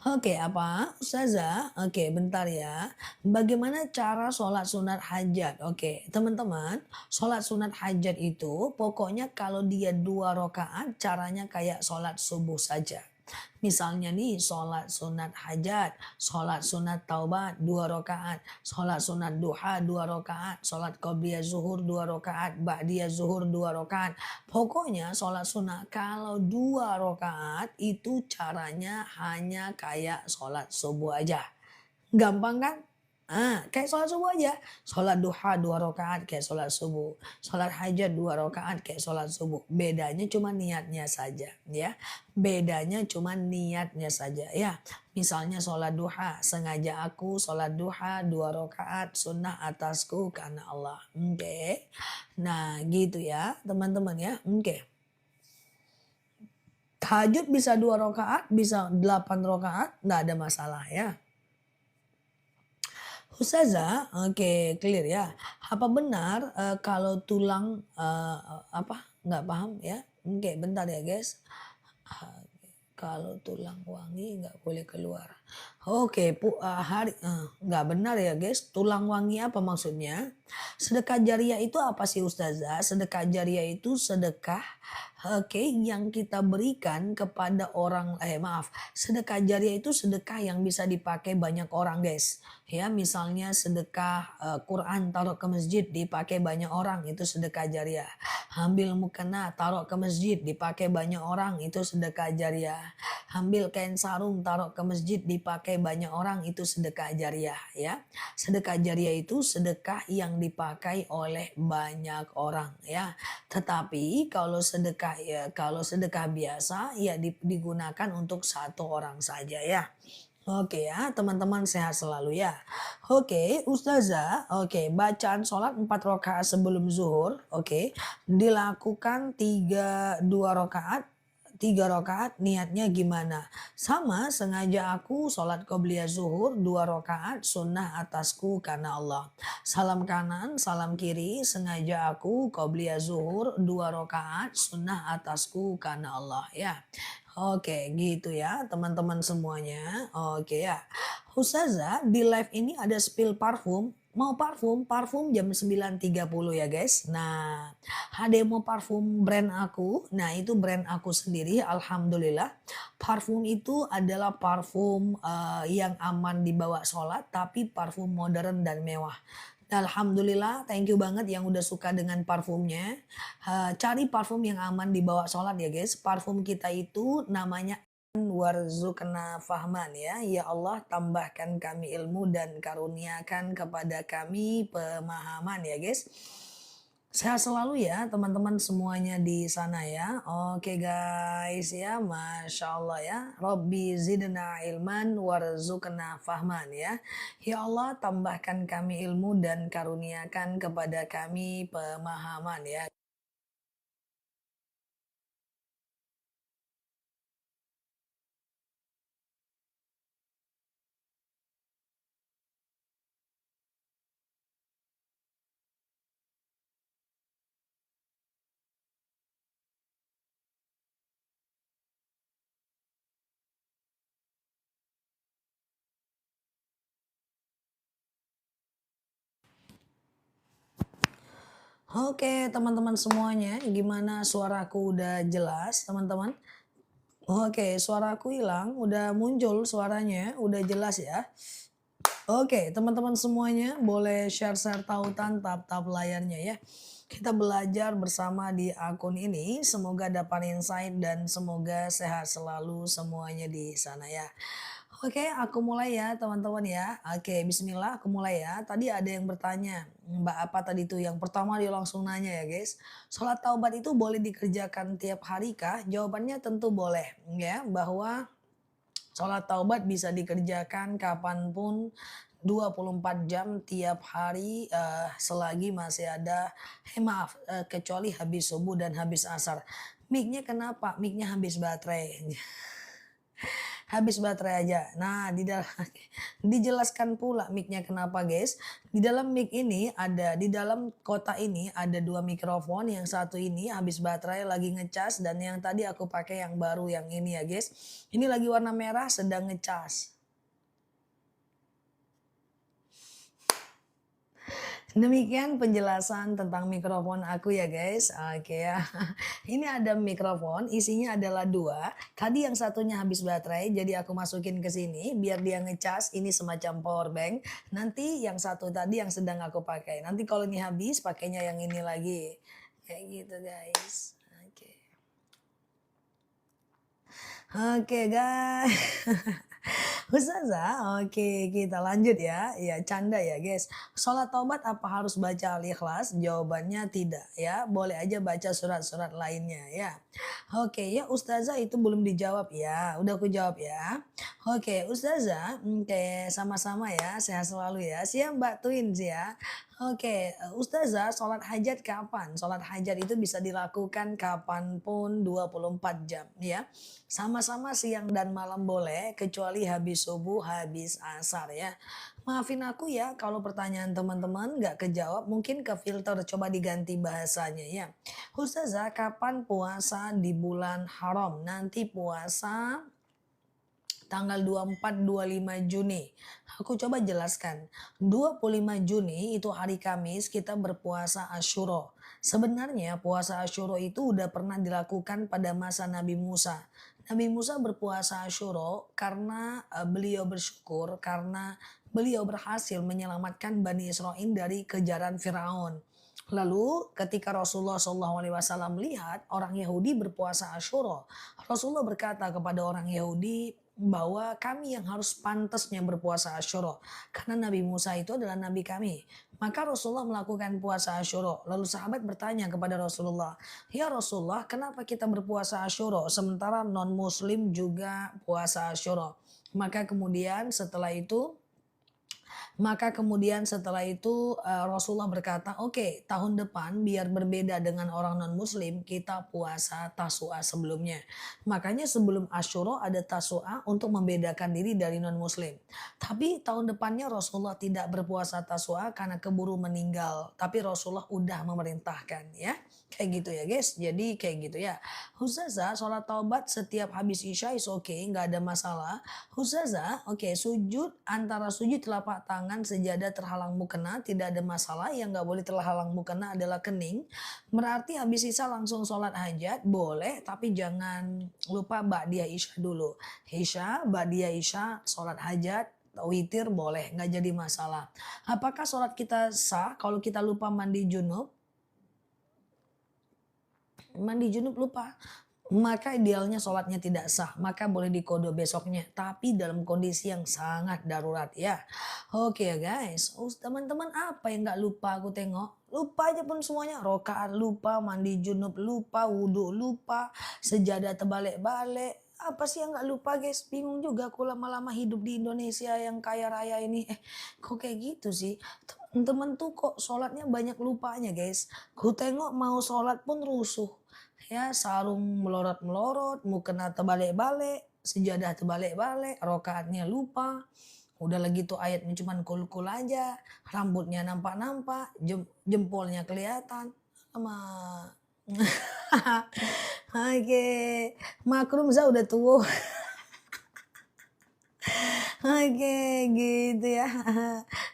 Oke, apa? Ustazah, oke bentar ya. Bagaimana cara sholat sunat hajat? Oke, teman-teman, sholat sunat hajat itu pokoknya kalau dia 2 rakaat caranya kayak sholat subuh saja. Misalnya nih sholat sunat hajat, sholat sunat taubat 2 rakaat, sholat sunat duha 2 rakaat, sholat qobliyah zuhur 2 rakaat, ba'diyah zuhur 2 rakaat. Pokoknya sholat sunat kalau 2 rakaat itu caranya hanya kayak sholat subuh aja. Gampang kan? Kayak sholat subuh aja. Sholat duha 2 rakaat kayak sholat subuh. Sholat hajat 2 rakaat kayak sholat subuh. Bedanya cuma niatnya saja ya. Bedanya cuma niatnya saja ya. Misalnya sholat duha. Sengaja aku sholat duha 2 rakaat sunnah atasku karena Allah. Oke. Nah gitu ya teman-teman ya. Oke. Tahajud bisa 2 rakaat, bisa 8 rakaat, nggak ada masalah ya. Ustazah, oke clear ya. Apa benar kalau tulang apa nggak paham ya? Oke bentar ya guys. Kalau tulang wangi nggak boleh keluar. Oke, nggak benar ya guys. Tulang wangi apa maksudnya? Sedekah jariah itu apa sih Ustazah? Sedekah jariah itu sedekah oke yang kita berikan kepada orang maaf. Sedekah jariah itu sedekah yang bisa dipakai banyak orang guys. Ya, misalnya sedekah Quran taruh ke masjid dipakai banyak orang itu sedekah jariah. Ambil mukena taruh ke masjid dipakai banyak orang itu sedekah jariah. Ambil kain sarung taruh ke masjid dipakai banyak orang itu sedekah jariah ya. Sedekah jariah itu sedekah yang dipakai oleh banyak orang ya. Tetapi kalau sedekah biasa ya digunakan untuk 1 orang saja ya. Oke ya, teman-teman sehat selalu ya. Oke, Ustazah, oke, bacaan sholat 4 rakaat sebelum zuhur, oke, dilakukan 2 rakaat, 3 rakaat niatnya gimana? Sama, sengaja aku sholat qobliyah zuhur 2 rakaat sunnah atasku karena Allah. Salam kanan, salam kiri, sengaja aku qobliyah zuhur 2 rakaat sunnah atasku karena Allah ya. Oke, gitu ya teman-teman semuanya. Oke ya. Ustazah, di live ini ada spill parfum. Mau parfum? Parfum jam 9.30 ya guys. Nah, ada yang mau parfum brand aku. Nah, itu brand aku sendiri. Alhamdulillah. Parfum itu adalah parfum yang aman dibawa sholat. Tapi parfum modern dan mewah. Alhamdulillah, thank you banget yang udah suka dengan parfumnya. Cari parfum yang aman dibawa sholat ya guys. Parfum kita itu namanya warzuqna fahman ya. Ya Allah tambahkan kami ilmu dan karuniakan kepada kami pemahaman ya guys. Sehat selalu ya teman-teman semuanya di sana ya. Oke guys ya, Masya Allah ya. Robbi zidna ilman warzuqna fahman ya. Ya Allah tambahkan kami ilmu dan karuniakan kepada kami pemahaman ya. Oke teman-teman semuanya, gimana suaraku udah jelas teman-teman? Oke, suaraku hilang, udah muncul suaranya, udah jelas ya. Oke, teman-teman semuanya boleh share-share tautan tap-tap layarnya ya. Kita belajar bersama di akun ini, semoga dapat insight dan semoga sehat selalu semuanya di sana ya. Oke, aku mulai ya teman-teman ya. Oke, bismillah aku mulai ya. Tadi ada yang bertanya, Mbak apa tadi tuh? Yang pertama dia langsung nanya ya guys. Sholat taubat itu boleh dikerjakan tiap hari kah? Jawabannya tentu boleh ya. Bahwa sholat taubat bisa dikerjakan kapanpun 24 jam tiap hari selagi masih ada maaf kecuali habis subuh dan habis asar. Mic-nya kenapa? Mic-nya habis baterai. Habis baterai aja. Nah, di dalam dijelaskan pula mic-nya kenapa, guys. Di dalam mic ini ada di dalam kotak ini ada 2 mikrofon, yang satu ini habis baterai lagi ngecas dan yang tadi aku pakai yang baru yang ini ya, guys. Ini lagi warna merah sedang ngecas. Demikian penjelasan tentang mikrofon aku ya guys. Oke ya. Ini ada mikrofon, isinya adalah 2. Tadi yang satunya habis baterai, jadi aku masukin ke sini biar dia ngecas. Ini semacam power bank. Nanti yang satu tadi yang sedang aku pakai. Nanti kalau ini habis, pakainya yang ini lagi. Kayak gitu guys. Oke. Oke guys. Ustazah, oke kita lanjut ya. Ya canda ya guys. Sholat taubat apa harus baca Al-Ikhlas? Jawabannya tidak ya. Boleh aja baca surat-surat lainnya ya. Oke ya Ustazah itu belum dijawab ya. Udah aku jawab ya. Oke Ustazah, oke sama-sama ya. Sehat selalu ya. Siap Mbak Twins ya. Oke, Ustazah, sholat hajat kapan? Sholat hajat itu bisa dilakukan kapanpun 24 jam ya. Sama-sama siang dan malam boleh, kecuali habis subuh, habis asar ya. Maafin aku ya kalau pertanyaan teman-teman nggak kejawab, mungkin ke filter, coba diganti bahasanya ya. Ustazah, kapan puasa di bulan haram? Nanti puasa tanggal 24-25 Juni. Aku coba jelaskan. 25 Juni itu hari Kamis kita berpuasa Asyura. Sebenarnya puasa Asyura itu udah pernah dilakukan pada masa Nabi Musa. Nabi Musa berpuasa Asyura karena beliau bersyukur karena beliau berhasil menyelamatkan Bani Israel dari kejaran Firaun. Lalu ketika Rasulullah SAW melihat orang Yahudi berpuasa Asyura, Rasulullah berkata kepada orang Yahudi bahwa kami yang harus pantasnya berpuasa Asyura karena Nabi Musa itu adalah nabi kami. Maka Rasulullah melakukan puasa Asyura. Lalu sahabat bertanya kepada Rasulullah, "Ya Rasulullah, kenapa kita berpuasa Asyura sementara non-muslim juga puasa Asyura?" Maka kemudian setelah itu Rasulullah berkata, oke, tahun depan biar berbeda dengan orang non-muslim kita puasa Tasu'a sebelumnya. Makanya sebelum Asyura ada Tasu'a untuk membedakan diri dari non-muslim. Tapi tahun depannya Rasulullah tidak berpuasa Tasu'a karena keburu meninggal. Tapi Rasulullah udah memerintahkan ya. Kayak gitu ya guys, jadi kayak gitu ya. Ustazah, sholat taubat setiap habis isya is oke, nggak ada masalah. Ustazah, oke, sujud antara sujud telapak tangan sejadah terhalang mukena tidak ada masalah. Yang nggak boleh terhalang mukena adalah kening. Berarti habis isya langsung sholat hajat boleh, tapi jangan lupa ba'diyah isya dulu. Isya, ba'diyah isya, sholat hajat, witir boleh, nggak jadi masalah. Apakah sholat kita sah kalau kita lupa mandi junub? Mandi junub lupa, maka idealnya sholatnya tidak sah, maka boleh dikodo besoknya, tapi dalam kondisi yang sangat darurat ya. Oke ya guys, teman-teman apa yang nggak lupa aku tengok? Lupa aja pun semuanya, rokaat lupa, mandi junub lupa, wudhu lupa, sejadah terbalik-balik. Apa sih yang nggak lupa guys? Bingung juga aku lama-lama hidup di Indonesia yang kaya raya ini. Kok kayak gitu sih? Temen-temen tuh kok sholatnya banyak lupanya guys. Ku tengok mau sholat pun rusuh. Ya sarung melorot-melorot, mukena terbalik-balik, sejadah terbalik-balik, rokaatnya lupa. Udah lagi tuh ayatnya cuman kul-kul aja, rambutnya nampak-nampak, jempolnya kelihatan. Sama Oke, maklum saya udah tua. Oke, gitu ya.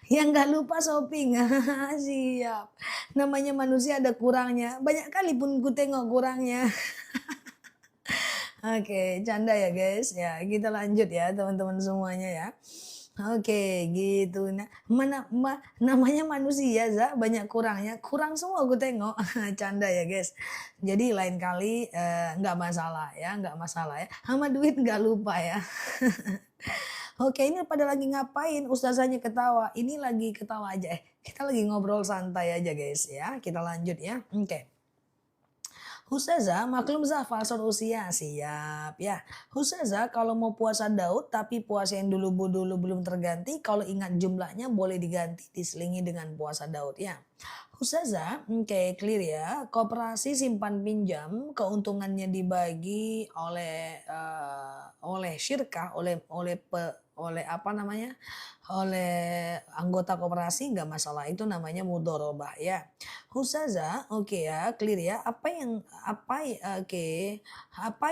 Yang nggak lupa shopping. Siap. Namanya manusia ada kurangnya. Banyak kali pun ku tengok kurangnya. Oke, canda ya guys. Ya, kita lanjut ya teman-teman semuanya ya. Oke, gitu. Nah, namanya manusia, banyak kurangnya. Kurang semua aku tengok. Canda ya guys. Jadi lain kali nggak masalah ya, nggak masalah ya. Sama duit nggak lupa ya. Oke, ini pada lagi ngapain? Ustazahnya ketawa. Ini lagi ketawa aja. Kita lagi ngobrol santai aja guys ya. Kita lanjut ya. Oke. Ustazah, maklum Zafal usia siap ya. Ustazah, kalau mau puasa Daud tapi puasa yang dulu belum terganti, kalau ingat jumlahnya boleh diganti diselingi dengan puasa Daud ya. Ustazah, oke clear ya. Koperasi simpan pinjam keuntungannya dibagi oleh syirkah, oleh apa namanya? Oleh anggota koperasi nggak masalah, itu namanya mudorobah ya. Ustazah, oke ya, clear ya. Apa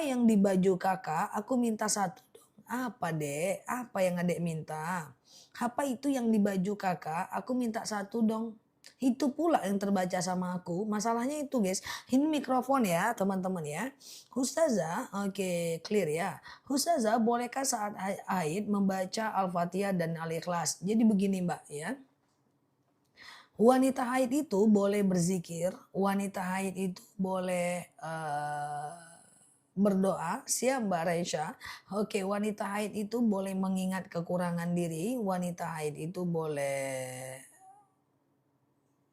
yang di baju kakak? Aku minta satu dong. Apa dek? Apa yang adek minta? Apa itu yang di baju kakak? Aku minta satu dong. Itu pula yang terbaca sama aku. Masalahnya itu guys. Ini mikrofon ya teman-teman ya. Ustazah, oke clear ya. Ustazah, bolehkah saat haid membaca Al-Fatihah dan Al-Ikhlas? Jadi begini mbak ya. Wanita haid itu boleh berzikir, wanita haid itu boleh berdoa, siap Mbak Raisya. Oke, wanita haid itu boleh mengingat kekurangan diri, wanita haid itu boleh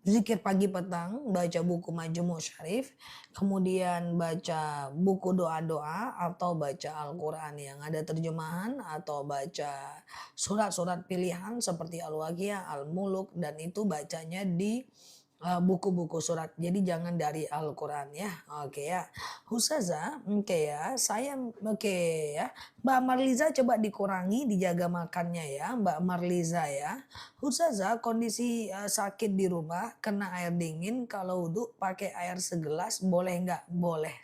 zikir pagi petang, baca buku Majmu' Syarif, kemudian baca buku doa-doa atau baca Al-Quran yang ada terjemahan atau baca surat-surat pilihan seperti Al-Waqiah, Al-Muluk dan itu bacanya di buku-buku surat. Jadi jangan dari Al-Quran ya. Oke ya. Ustazah, oke ya. Oke ya. Mbak Marliza coba dikurangi, dijaga makannya ya. Mbak Marliza ya. Ustazah, kondisi sakit di rumah, kena air dingin, kalau wudhu pakai air segelas, boleh nggak? Boleh.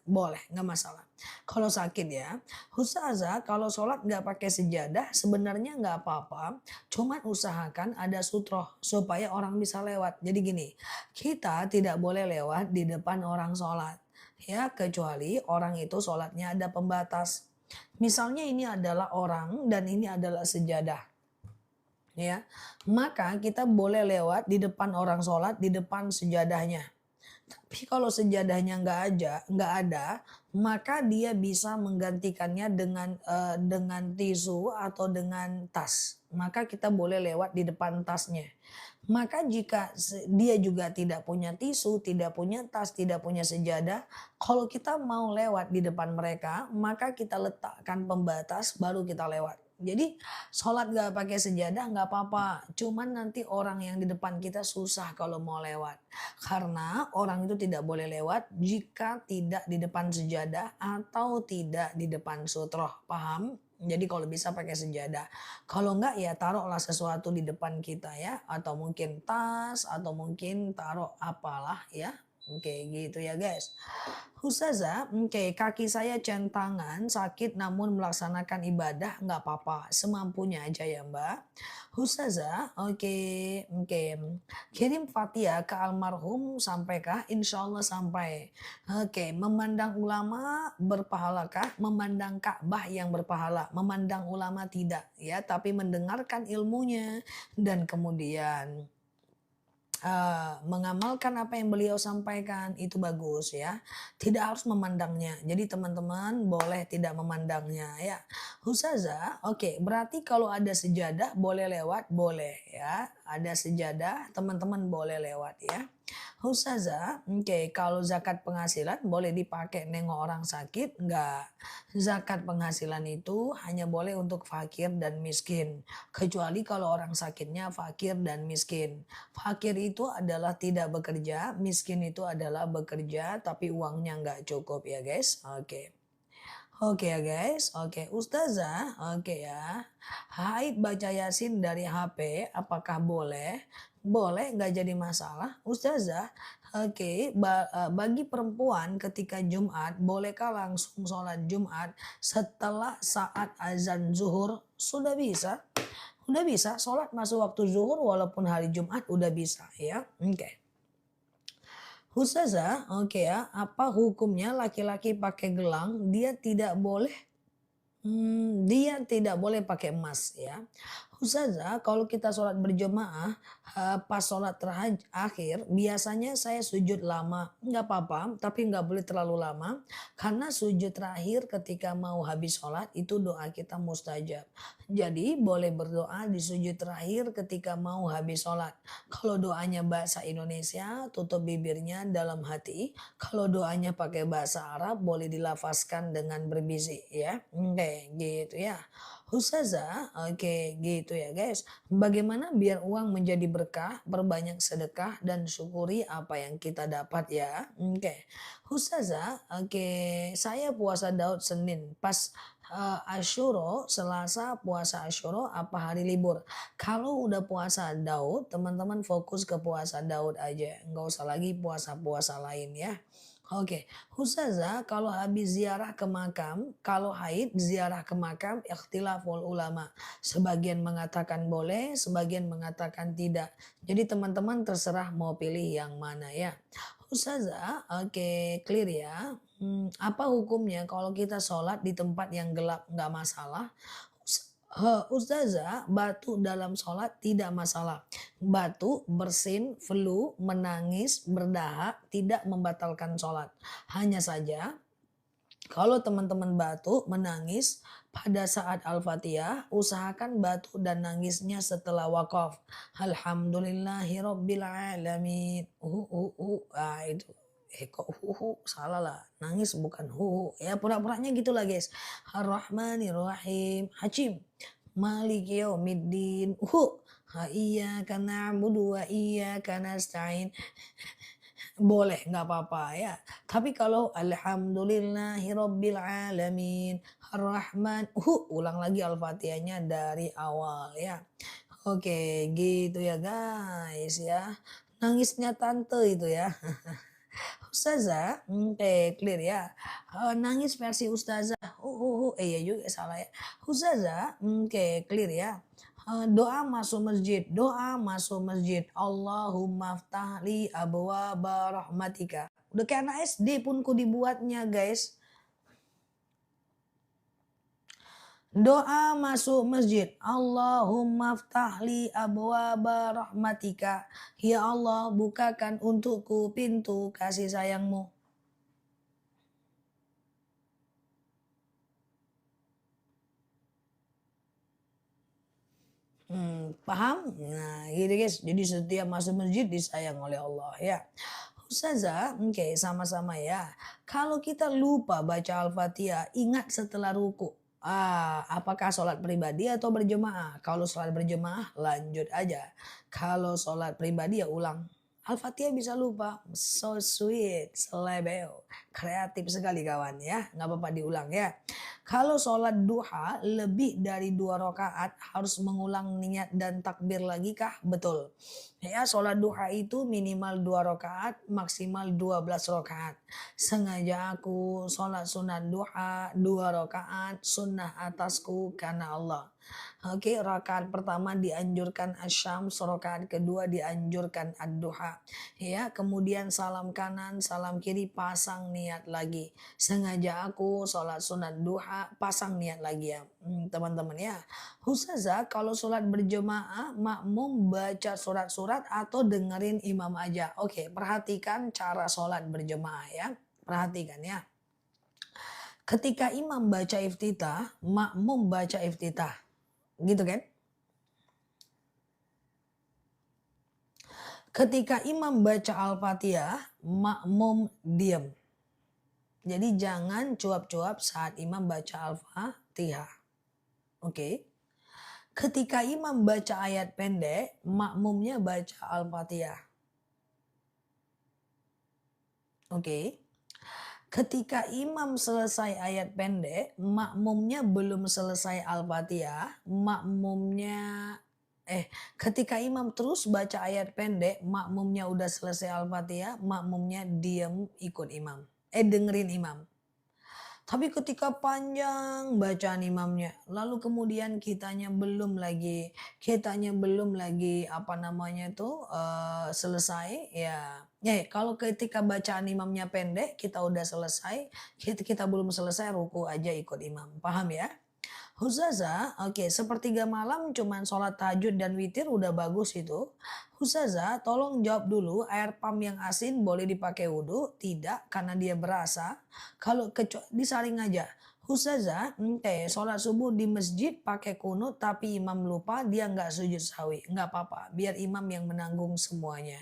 Boleh, nggak masalah. Kalau sakit ya. Ustazah, kalau sholat nggak pakai sejadah, sebenarnya nggak apa-apa. Cuman usahakan ada sutroh supaya orang bisa lewat. Jadi gini, kita tidak boleh lewat di depan orang sholat. Ya, kecuali orang itu sholatnya ada pembatas. Misalnya ini adalah orang dan ini adalah sejadah. Ya, maka kita boleh lewat di depan orang sholat, di depan sejadahnya. Tapi kalau sejadahnya nggak ada, maka dia bisa menggantikannya dengan tisu atau dengan tas. Maka kita boleh lewat di depan tasnya. Maka jika dia juga tidak punya tisu, tidak punya tas, tidak punya sejadah, kalau kita mau lewat di depan mereka, maka kita letakkan pembatas baru kita lewat. Jadi sholat gak pakai sejadah gak apa-apa. Cuman nanti orang yang di depan kita susah kalau mau lewat. Karena orang itu tidak boleh lewat jika tidak di depan sejadah atau tidak di depan sutroh. Paham? Jadi kalau bisa pakai sejadah. Kalau enggak ya taruhlah sesuatu di depan kita ya. Atau mungkin tas atau mungkin taruh apalah ya. Oke gitu ya guys. Ustazah, oke kaki saya centangan sakit namun melaksanakan ibadah nggak apa-apa. Semampunya aja ya mbak. Ustazah, oke. Kirim Fatihah ke almarhum sampaikah? Insya Allah sampai. Oke, memandang ulama berpahalakah? Memandang Ka'bah yang berpahala. Memandang ulama tidak ya, tapi mendengarkan ilmunya dan kemudian mengamalkan apa yang beliau sampaikan itu bagus ya. Tidak harus memandangnya. Jadi teman-teman boleh tidak memandangnya ya. Ustazah, oke, berarti kalau ada sejadah boleh lewat, boleh ya. Ada sejadah, teman-teman boleh lewat ya. Ustazah, oke, kalau zakat penghasilan boleh dipakai nengok orang sakit? Enggak. Zakat penghasilan itu hanya boleh untuk fakir dan miskin. Kecuali kalau orang sakitnya fakir dan miskin. Fakir itu adalah tidak bekerja, miskin itu adalah bekerja tapi uangnya nggak cukup ya guys. Oke. Oke ya guys, oke Ustazah, oke ya. Haid baca Yasin dari HP, apakah boleh? Boleh, nggak jadi masalah. Ustazah, oke, bagi perempuan ketika Jumat, bolehkah langsung sholat Jumat setelah saat azan zuhur? Sudah bisa. Udah bisa, sholat masuk waktu zuhur walaupun hari Jumat udah bisa ya. Oke. Ustazah, oke ya, apa hukumnya laki-laki pakai gelang? Dia tidak boleh pakai emas ya. Ustazah, kalau kita sholat berjemaah, pas sholat akhir, biasanya saya sujud lama. Nggak apa-apa, tapi nggak boleh terlalu lama. Karena sujud terakhir ketika mau habis sholat, itu doa kita mustajab. Jadi boleh berdoa di sujud terakhir ketika mau habis sholat. Kalau doanya bahasa Indonesia, tutup bibirnya dalam hati. Kalau doanya pakai bahasa Arab, boleh dilafazkan dengan berbisik ya. Oke, gitu ya. Ustazah, oke gitu ya guys. Bagaimana biar uang menjadi berkah, berbanyak sedekah dan syukuri apa yang kita dapat ya. Oke. Ustazah, oke, saya puasa Daud Senin pas Asyuro, Selasa puasa Asyuro apa hari libur. Kalau udah puasa Daud, teman-teman fokus ke puasa Daud aja. Nggak usah lagi puasa-puasa lain ya. Oke, Ustazah kalau habis ziarah ke makam, kalau haid ziarah ke makam ikhtilaful ulama. Sebagian mengatakan boleh, sebagian mengatakan tidak. Jadi teman-teman terserah mau pilih yang mana ya. Ustazah, oke clear ya. Apa hukumnya kalau kita sholat di tempat yang gelap nggak masalah? Ustazah, batu dalam sholat tidak masalah. Batu, bersin, flu, menangis, berdahak tidak membatalkan sholat. Hanya saja kalau teman-teman batu menangis pada saat Al-Fatihah, usahakan batu dan nangisnya setelah wakaf. Alhamdulillahirabbil alamin. Itu. Kok salah lah. Nangis bukan ya pura-puranya gitulah guys. Ar-Rahmanir-Rahim. Hacim. Maliki yaumiddin. Iyyaka na'budu wa iyyaka nasta'in. Boleh, nggak apa-apa ya. Tapi kalau alhamdulillahirabbil alamin, arrahman, ulang lagi Al-Fatihahnya dari awal ya. Oke, gitu ya guys ya. Nangisnya tante itu ya. Ustazah, oke clear ya. Nangis versi Ustazah. Iya juga salah ya. Ustazah, oke clear ya. Doa masuk masjid, doa masuk masjid. Allahumma ftahli abwaaba rahmatika. Udah kayak anak SD pun ku dibuatnya guys. Doa masuk masjid. Allahumma ftahli abwaaba rahmatika. Ya Allah, bukakan untukku pintu kasih sayangmu. Paham? Nah, gitu guys. Jadi setiap masuk masjid disayang oleh Allah ya. Ustazah, oke sama-sama ya. Kalau kita lupa baca Al-Fatihah, ingat setelah ruku. Apakah sholat pribadi atau berjemaah? Kalau sholat berjemaah, lanjut aja. Kalau sholat pribadi ya ulang. Al-Fatihah bisa lupa. So sweet, selebeo. Kreatif sekali kawan ya. Nggak apa-apa diulang ya. Kalau sholat duha lebih dari 2 rakaat harus mengulang niat dan takbir lagi kah? Betul. Ya, sholat duha itu minimal 2 rakaat, maksimal 12 rakaat. Sengaja aku sholat sunat duha 2 rakaat, sunnah atasku karena Allah. Oke, rakaat pertama dianjurkan asyams, rakaat kedua dianjurkan ad-duha. Ya, kemudian salam kanan, salam kiri, pasang niat lagi. Sengaja aku sholat sunat duha, pasang niat lagi ya, teman-teman ya. Ustazah, kalau sholat berjemaah, makmum baca surat-surat atau dengerin imam aja. Oke, perhatikan cara sholat berjemaah ya. Perhatikan ya. Ketika imam baca iftitah, makmum baca iftitah. Gitu kan? Ketika imam baca Al-Fatihah, makmum diam. Jadi jangan cuap-cuap saat imam baca Al-Fatihah. Oke. Ketika imam baca ayat pendek, makmumnya baca Al-Fatihah. Oke. Ketika imam selesai ayat pendek, makmumnya belum selesai Al-Fatihah, ketika imam terus baca ayat pendek, makmumnya udah selesai Al-Fatihah, makmumnya diam ikut imam. Dengerin imam. Tapi ketika panjang bacaan imamnya, lalu kemudian kitanya belum lagi selesai ya. Kalau ketika bacaan imamnya pendek, kita udah selesai, kita belum selesai ruku aja ikut imam. Paham ya? Ustazah, oke, sepertiga malam cuman sholat tahajud dan witir udah bagus itu. Ustazah, tolong jawab dulu, air pam yang asin boleh dipakai wudhu? Tidak, karena dia berasa. Kalau disaring aja. Ustazah, sholat subuh di masjid pakai kunut tapi imam lupa dia nggak sujud sawi. Nggak apa-apa, biar imam yang menanggung semuanya.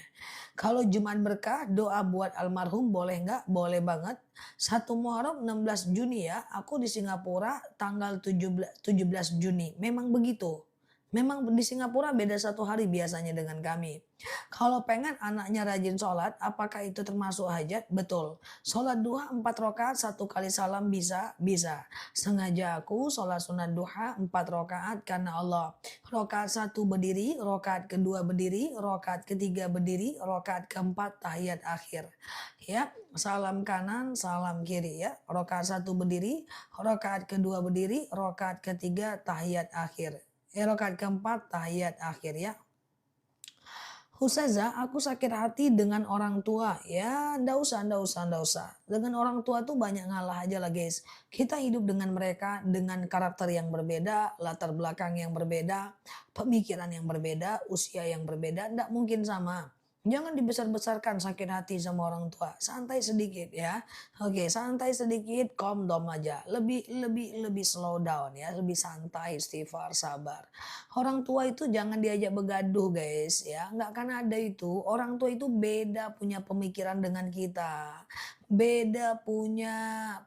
Kalau Jumat berkah, doa buat almarhum boleh nggak? Boleh banget. 1 Muharram 16 Juni ya, aku di Singapura tanggal 17 Juni. Memang begitu. Memang di Singapura beda 1 hari biasanya dengan kami. Kalau pengen anaknya rajin sholat, apakah itu termasuk hajat? Betul. Sholat duha 4 rakaat 1 kali salam bisa? Bisa. Sengaja aku sholat sunat duha 4 rakaat karena Allah. Rakaat 1 berdiri, rakaat kedua berdiri, rakaat ketiga berdiri, rakaat keempat tahiyat akhir. Ya, salam kanan, salam kiri ya. Rakaat 1 berdiri, rakaat kedua berdiri, rakaat ketiga tahiyat akhir. Rakaat keempat tahiyat akhir ya. Ustazah, aku sakit hati dengan orang tua. Ya, ndak usah. Dengan orang tua tuh banyak ngalah aja lah guys. Kita hidup dengan mereka dengan karakter yang berbeda, latar belakang yang berbeda, pemikiran yang berbeda, usia yang berbeda, ndak mungkin sama. Jangan dibesar-besarkan sakit hati sama orang tua. Santai sedikit ya. Oke, santai sedikit, calm down aja. Lebih slow down ya, lebih santai, istighfar, sabar. Orang tua itu jangan diajak begaduh guys ya. Nggak akan ada itu. Orang tua itu beda punya pemikiran dengan kita. Beda punya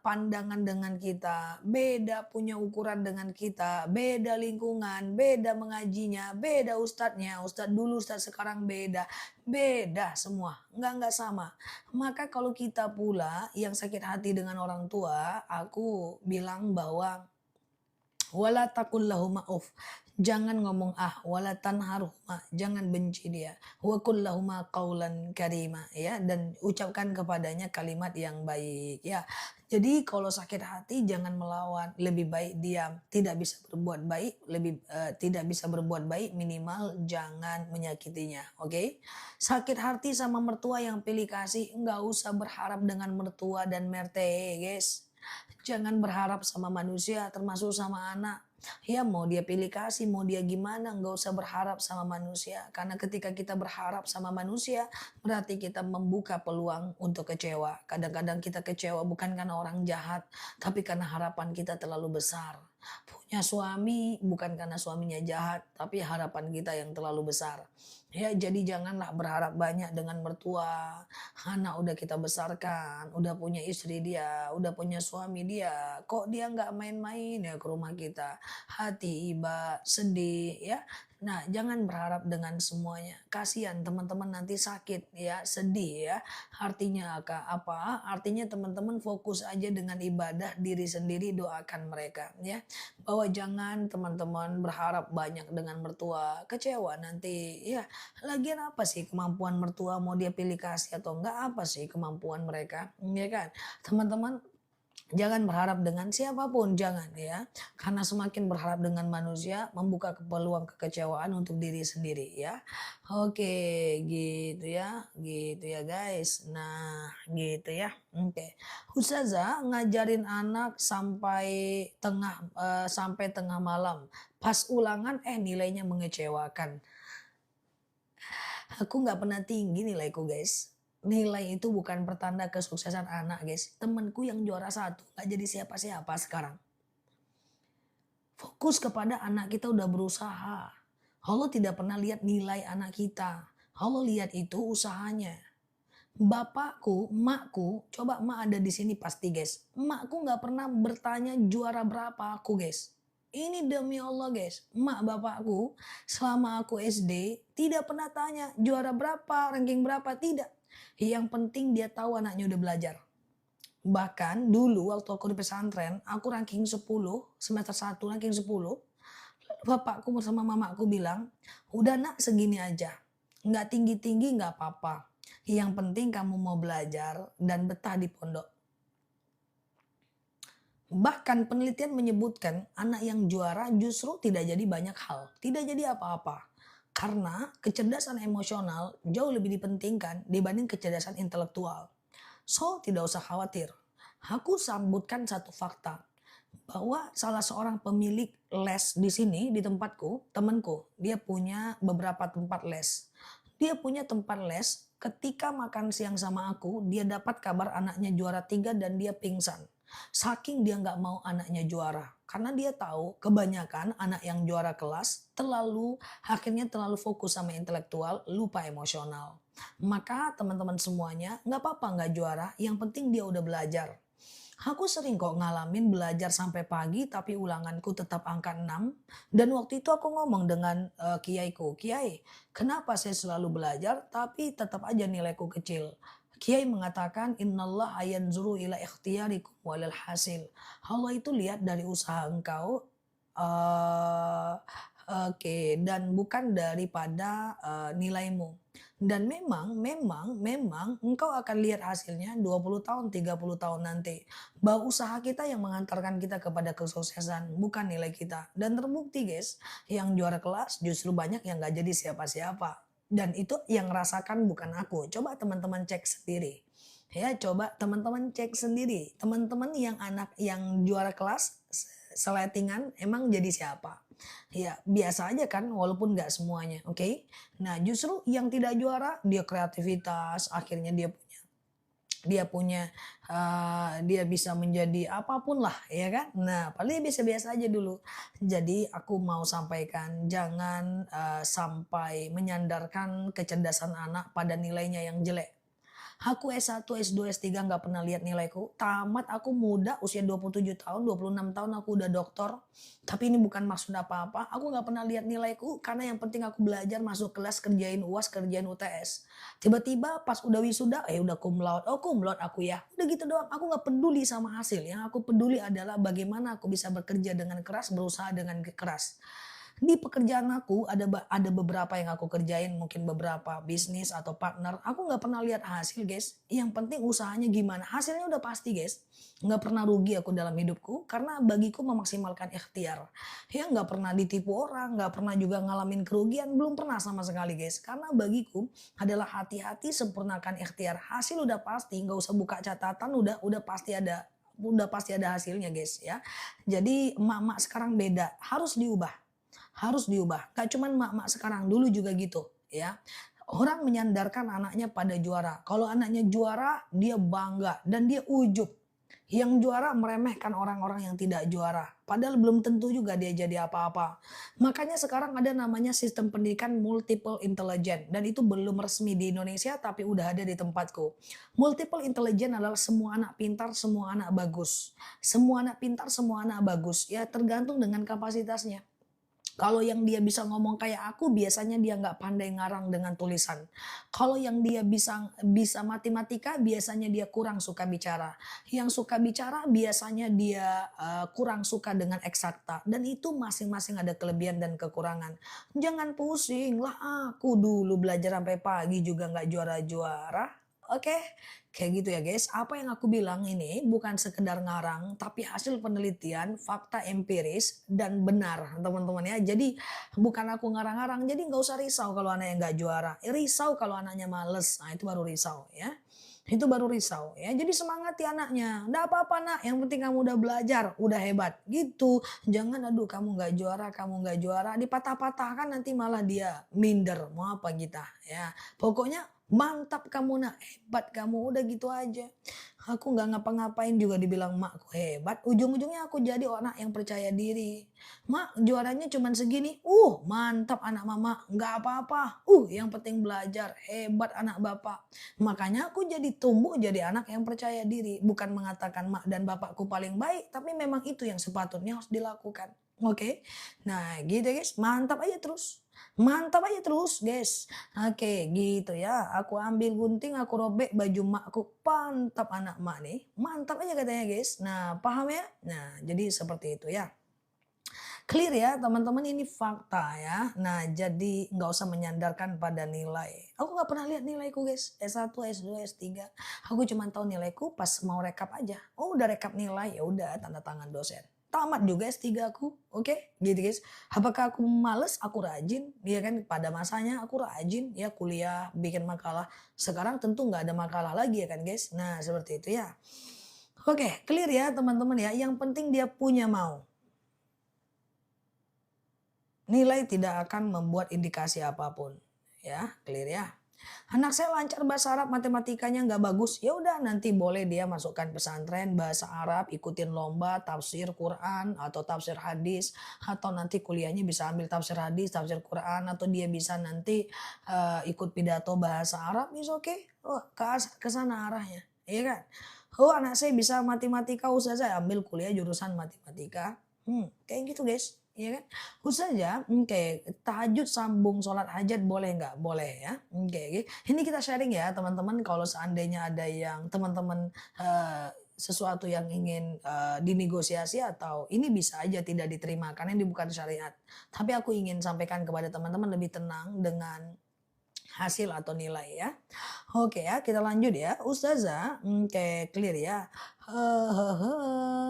pandangan dengan kita. Beda punya ukuran dengan kita. Beda lingkungan. Beda mengajinya. Beda ustadznya. Ustadz dulu, ustadz sekarang beda. Beda semua. Nggak sama. Maka kalau kita pula yang sakit hati dengan orang tua, aku bilang bahwa wala takul lahuma uff. Jangan ngomong wala tanharhuma, jangan benci dia. Wa qul lahuma qaulan karima ya, dan ucapkan kepadanya kalimat yang baik ya. Jadi kalau sakit hati jangan melawan, lebih baik diam. Tidak bisa berbuat baik, tidak bisa berbuat baik, minimal jangan menyakitinya, oke? Sakit hati sama mertua yang pilih kasih, nggak usah berharap dengan mertua dan merte, guys. Jangan berharap sama manusia, termasuk sama anak. Ya mau dia pilih kasih, mau dia gimana, nggak usah berharap sama manusia. Karena ketika kita berharap sama manusia, berarti kita membuka peluang untuk kecewa. Kadang-kadang kita kecewa bukan karena orang jahat, tapi karena harapan kita terlalu besar. Punya suami bukan karena suaminya jahat, tapi harapan kita yang terlalu besar. Ya, jadi janganlah berharap banyak dengan mertua. Anak udah kita besarkan, udah punya istri dia, udah punya suami dia. Kok dia nggak main-main ya ke rumah kita? Hati iba, sedih ya. Nah, jangan berharap dengan semuanya. Kasihan teman-teman nanti sakit ya, sedih ya. Artinya apa? Artinya teman-teman fokus aja dengan ibadah diri sendiri, doakan mereka ya. Bahwa jangan teman-teman berharap banyak dengan mertua, kecewa nanti ya. Lagian apa sih kemampuan mertua, mau dia pilih kasih atau enggak, apa sih kemampuan mereka, ya kan? Teman-teman jangan berharap dengan siapapun, jangan ya. Karena semakin berharap dengan manusia membuka peluang kekecewaan untuk diri sendiri ya. Oke, gitu ya guys. Nah, gitu ya. Oke. Ustazah ngajarin anak sampai tengah malam. Pas ulangan nilainya mengecewakan. Aku nggak pernah tinggi nilaiku guys. Nilai itu bukan pertanda kesuksesan anak guys. Temenku yang juara 1 nggak jadi siapa-siapa sekarang. Fokus kepada anak kita udah berusaha. Allah tidak pernah lihat nilai anak kita. Allah lihat itu usahanya. Bapakku, emakku, coba emak ada di sini pasti guys. Emakku nggak pernah bertanya juara berapa aku guys. Ini demi Allah guys, emak bapakku selama aku SD tidak pernah tanya juara berapa, ranking berapa, tidak. Yang penting dia tahu anaknya udah belajar. Bahkan dulu waktu aku di pesantren, aku ranking 10, semester 1 ranking 10. Bapakku bersama mamaku bilang, udah nak segini aja, nggak tinggi-tinggi nggak apa-apa. Yang penting kamu mau belajar dan betah di pondok. Bahkan penelitian menyebutkan anak yang juara justru tidak jadi banyak hal, tidak jadi apa-apa. Karena kecerdasan emosional jauh lebih dipentingkan dibanding kecerdasan intelektual. So, tidak usah khawatir. Aku sambutkan satu fakta. bahwa salah seorang pemilik les di sini, di tempatku, temanku, dia punya beberapa tempat les. Dia punya tempat les, ketika makan siang sama aku, dia dapat kabar anaknya juara 3 dan dia pingsan. Saking dia nggak mau anaknya juara. Karena dia tahu kebanyakan anak yang juara kelas akhirnya terlalu fokus sama intelektual, lupa emosional. Maka teman-teman semuanya, nggak apa-apa nggak juara, yang penting dia udah belajar. Aku sering kok ngalamin belajar sampai pagi tapi ulanganku tetap angka 6. Dan waktu itu aku ngomong dengan kiaiku, "Kiai, kenapa saya selalu belajar tapi tetap aja nilaiku kecil?" Kiai mengatakan, "Innallah ayanzuru ila ikhtiyarikum walal hasil." Allah itu lihat dari usaha engkau, eh, oke, dan bukan daripada nilaimu. Dan memang engkau akan lihat hasilnya 20 tahun, 30 tahun nanti. Bahwa usaha kita yang mengantarkan kita kepada kesuksesan, bukan nilai kita. Dan terbukti guys, yang juara kelas justru banyak yang gak jadi siapa-siapa. Dan itu yang rasakan bukan aku. Coba teman-teman cek sendiri. Ya, coba teman-teman cek sendiri. Teman-teman yang anak yang juara kelas seletingan emang jadi siapa? Ya, biasa aja kan walaupun nggak semuanya, oke? Nah, justru yang tidak juara dia kreativitas, akhirnya dia bisa menjadi apapun lah ya kan. Nah, paling biasa-biasa aja dulu. Jadi aku mau sampaikan jangan sampai menyandarkan kecerdasan anak pada nilainya yang jelek. Aku S1, S2, S3 nggak pernah lihat nilaiku. Tamat aku muda, usia 27 tahun, 26 tahun aku udah doktor. Tapi ini bukan maksud apa-apa. Aku nggak pernah lihat nilaiku karena yang penting aku belajar masuk kelas, kerjain UAS, kerjain UTS. Tiba-tiba pas udah wisuda, udah cum laude. Oh cum laude aku ya. Udah gitu doang. Aku nggak peduli sama hasil. Yang aku peduli adalah bagaimana aku bisa bekerja dengan keras, berusaha dengan keras. Di pekerjaan aku ada beberapa yang aku kerjain, mungkin beberapa bisnis atau partner. Aku nggak pernah lihat hasil guys. Yang penting usahanya gimana. Hasilnya udah pasti guys. Nggak pernah rugi aku dalam hidupku karena bagiku memaksimalkan ikhtiar. Ya nggak pernah ditipu orang, nggak pernah juga ngalamin kerugian, belum pernah sama sekali guys. Karena bagiku adalah hati-hati sempurnakan ikhtiar. Hasil udah pasti, nggak usah buka catatan, udah pasti ada hasilnya guys ya. Jadi emak-emak sekarang beda, harus diubah. Gak cuman mak-mak sekarang, dulu juga gitu ya. Orang menyandarkan anaknya pada juara. Kalau anaknya juara, dia bangga dan dia ujub. Yang juara meremehkan orang-orang yang tidak juara. Padahal belum tentu juga dia jadi apa-apa. Makanya sekarang ada namanya sistem pendidikan multiple intelligence. Dan itu belum resmi di Indonesia tapi udah ada di tempatku. Multiple intelligence adalah semua anak pintar, semua anak bagus. Semua anak pintar, semua anak bagus. Ya tergantung dengan kapasitasnya. Kalau yang dia bisa ngomong kayak aku, biasanya dia nggak pandai ngarang dengan tulisan. Kalau yang dia bisa matematika, biasanya dia kurang suka bicara. Yang suka bicara, biasanya dia kurang suka dengan eksakta. Dan itu masing-masing ada kelebihan dan kekurangan. Jangan pusing lah, aku dulu belajar sampai pagi juga nggak juara-juara. Oke, kayak gitu ya guys. Apa yang aku bilang ini bukan sekedar ngarang, tapi hasil penelitian, fakta empiris dan benar teman-teman ya. Jadi bukan aku ngarang-ngarang, jadi nggak usah risau kalau anaknya nggak juara. Risau kalau anaknya males, nah itu baru risau ya. Itu baru risau ya. Jadi semangati anaknya. Nggak apa-apa nak, yang penting kamu udah belajar, udah hebat gitu. Jangan aduh kamu nggak juara, dipatah-patahkan nanti malah dia minder. Mau apa kita ya. Pokoknya mantap kamu nak, hebat kamu, udah gitu aja. Aku nggak ngapa-ngapain juga dibilang makku hebat. Ujung-ujungnya aku jadi anak yang percaya diri. Mak juaranya cuman segini. Mantap anak mama, nggak apa-apa. Yang penting belajar, hebat anak bapak. Makanya aku jadi tumbuh jadi anak yang percaya diri. Bukan mengatakan mak dan bapakku paling baik, tapi memang itu yang sepatutnya harus dilakukan. Oke, nah gitu guys, mantap aja terus. Mantap aja terus guys. Oke gitu ya. Aku ambil gunting, aku robek baju makku. Mantap anak mak nih. Mantap aja katanya guys. Nah paham ya? Nah jadi seperti itu ya. Clear ya teman-teman, ini fakta ya. Nah jadi nggak usah menyandarkan pada nilai. Aku nggak pernah lihat nilaiku guys. S1, S2, S3. Aku cuma tahu nilaiku pas mau rekap aja. Oh udah rekap nilai, ya udah tanda tangan dosen. Tamat juga S3 aku, oke? Gitu guys. Apakah aku males? Aku rajin, ya kan? Pada masanya aku rajin, ya kuliah, bikin makalah. Sekarang tentu nggak ada makalah lagi ya kan guys? Nah seperti itu ya. Oke, clear ya teman-teman ya. Yang penting dia punya mau. Nilai tidak akan membuat indikasi apapun. Ya, clear ya. Anak saya lancar bahasa Arab, matematikanya nggak bagus. Ya udah nanti boleh dia masukkan pesantren bahasa Arab, ikutin lomba tafsir Quran atau tafsir hadis, atau nanti kuliahnya bisa ambil tafsir hadis, tafsir Quran, atau dia bisa nanti ikut pidato bahasa Arab, is okay. Oh, ke sana arahnya, iya kan? Oh, anak saya bisa matematika, saya ambil kuliah jurusan matematika. Kayak gitu guys, iya kan? Khusus saja, tahajud sambung sholat hajat boleh nggak? Boleh ya. Oke, ini kita sharing ya teman-teman, kalau seandainya ada yang teman-teman sesuatu yang ingin dinegosiasi atau ini bisa aja tidak diterima karena ini bukan syariat. Tapi aku ingin sampaikan kepada teman-teman lebih tenang dengan hasil atau nilai ya. Oke ya, kita lanjut ya. Ustazah, oke clear ya.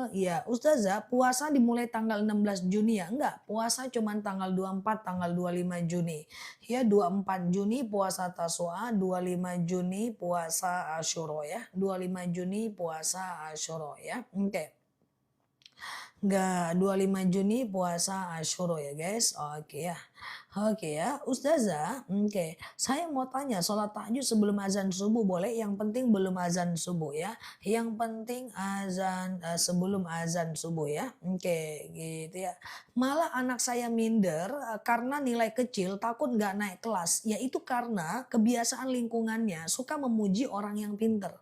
Ya, Ustazah, puasa dimulai tanggal 16 Juni ya? Enggak, puasa cuma tanggal 24, tanggal 25 Juni. Ya, 24 Juni puasa Tasua, 25 Juni puasa Asyura ya. 25 Juni puasa Asyura ya. Oke. Enggak, 25 Juni puasa Asyura ya guys. Oke ya. Oke ya, Ustazah, oke. Saya mau tanya, sholat tahajud sebelum azan subuh boleh? Yang penting belum azan subuh ya. Yang penting azan sebelum azan subuh ya. Oke, gitu ya. Malah anak saya minder karena nilai kecil, takut nggak naik kelas. Yaitu karena kebiasaan lingkungannya suka memuji orang yang pinter.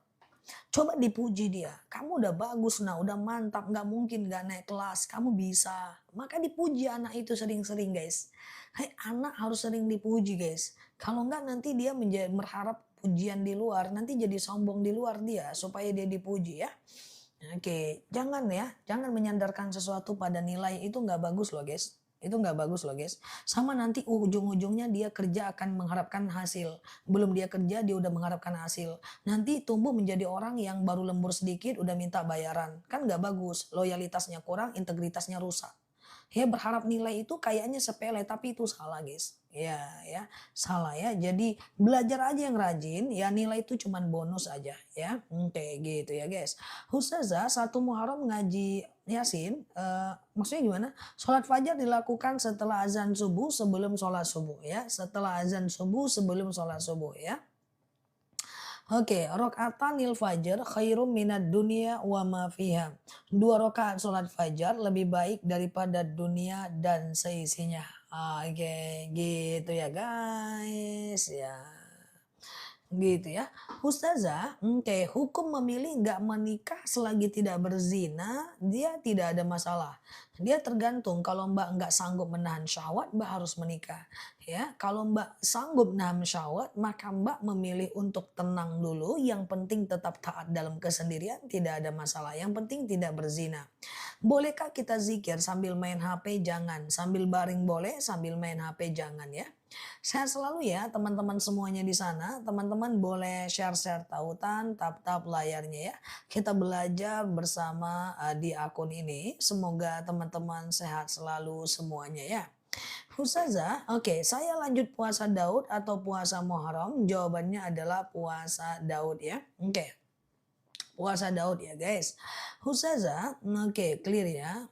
Coba dipuji dia, kamu udah bagus, nah udah mantap, nggak mungkin nggak naik kelas, kamu bisa. Maka dipuji anak itu sering-sering guys. Hai, anak harus sering dipuji guys. Kalau nggak nanti dia berharap pujian di luar, nanti jadi sombong di luar dia supaya dia dipuji ya. Oke, jangan ya, jangan menyandarkan sesuatu pada nilai, itu nggak bagus loh guys. Itu nggak bagus loh guys. Sama nanti ujung-ujungnya dia kerja akan mengharapkan hasil. Belum dia kerja dia udah mengharapkan hasil. Nanti tumbuh menjadi orang yang baru lembur sedikit udah minta bayaran. Kan nggak bagus. Loyalitasnya kurang, integritasnya rusak. Ya berharap nilai itu kayaknya sepele tapi itu salah guys. Ya, salah ya. Jadi belajar aja yang rajin, ya nilai itu cuman bonus aja ya. Kayak gitu ya guys. Ustazah, satu Muharram ngaji Yasin, maksudnya gimana? Sholat fajar dilakukan setelah azan subuh sebelum sholat subuh ya. Setelah azan subuh sebelum sholat subuh ya. Oke, rokaatanil fajar khairum minad dunia wa ma fiha. 2 rakaat sholat fajar lebih baik daripada dunia dan seisinya. Oke, gitu ya guys ya. Gitu ya. Ustazah, hukum memilih nggak menikah selagi tidak berzina, dia tidak ada masalah. Dia tergantung, kalau Mbak nggak sanggup menahan syahwat, Mbak harus menikah. Ya, kalau Mbak sanggup menahan syahwat, maka Mbak memilih untuk tenang dulu. Yang penting tetap taat dalam kesendirian, tidak ada masalah. Yang penting tidak berzina. Bolehkah kita zikir sambil main HP? Jangan. Sambil baring boleh, sambil main HP jangan ya. Sehat selalu ya teman-teman semuanya di sana. Teman-teman boleh share-share tautan, tap-tap layarnya ya. Kita belajar bersama di akun ini. Semoga teman-teman sehat selalu semuanya ya. Ustazah, oke, saya lanjut puasa Daud atau puasa Muharram? Jawabannya adalah puasa Daud ya. Oke. Puasa Daud ya guys. Ustazah, oke clear ya.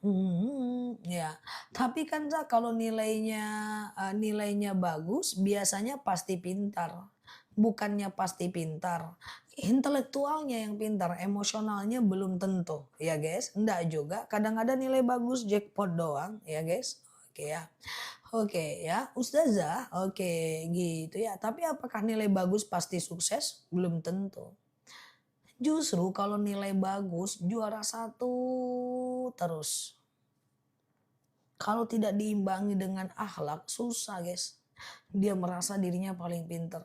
Ya. Tapi kan Zah, kalau nilainya bagus, biasanya pasti pintar. Bukannya pasti pintar. Intelektualnya yang pintar, emosionalnya belum tentu. Ya guys, enggak juga. Kadang-kadang nilai bagus jackpot doang ya guys. Oke ya. Oke ya, Ustazah, oke gitu ya. Tapi apakah nilai bagus pasti sukses? Belum tentu. Justru kalau nilai bagus juara satu terus. Kalau tidak diimbangi dengan akhlak susah guys. Dia merasa dirinya paling pinter.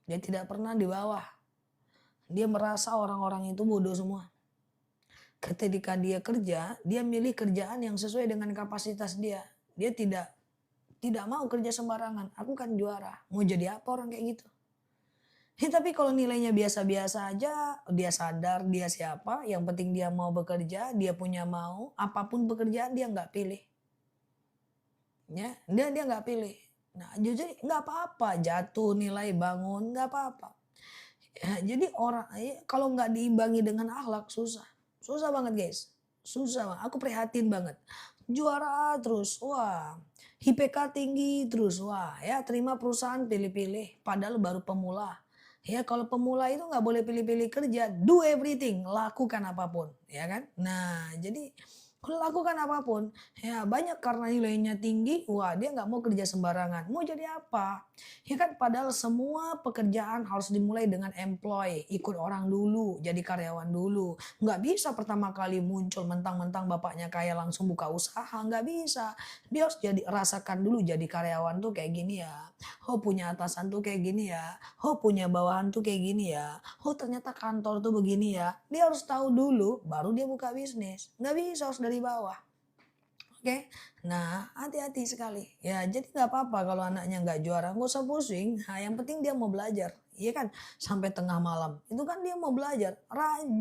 Dia tidak pernah di bawah. Dia merasa orang-orang itu bodoh semua. Ketika dia kerja, dia milih kerjaan yang sesuai dengan kapasitas dia. Dia tidak mau kerja sembarangan. Aku kan juara. Mau jadi apa orang kayak gitu? Tapi kalau nilainya biasa-biasa aja, dia sadar dia siapa, yang penting dia mau bekerja, dia punya mau, apapun pekerjaan dia nggak pilih. Ya, dia nggak pilih. Nah, jujur nggak apa-apa, jatuh nilai bangun nggak apa-apa. Ya, jadi orang kalau nggak diimbangi dengan akhlak susah. Susah banget guys. Susah banget. Aku prihatin banget. Juara terus, wah. IPK tinggi terus, wah ya terima perusahaan pilih-pilih. Padahal baru pemula. Ya kalau pemula itu nggak boleh pilih-pilih kerja, do everything, lakukan apapun, ya kan? Nah jadi lakukan apapun, ya banyak karena nilainya tinggi, wah dia nggak mau kerja sembarangan, mau jadi apa? Ya kan padahal semua pekerjaan harus dimulai dengan employ, ikut orang dulu, jadi karyawan dulu. Nggak bisa pertama kali muncul mentang-mentang bapaknya kaya langsung buka usaha, nggak bisa. Dia harus jadi rasakan dulu jadi karyawan tuh kayak gini ya. Oh punya atasan tuh kayak gini ya. Oh punya bawahan tuh kayak gini ya. Oh ternyata kantor tuh begini ya. Dia harus tahu dulu, baru dia buka bisnis. Nggak bisa harus dari bawah. Oke, nah hati-hati sekali. Ya jadi nggak apa-apa kalau anaknya nggak juara, nggak usah pusing. Nah, yang penting dia mau belajar, iya kan? Sampai tengah malam, itu kan dia mau belajar. Rajin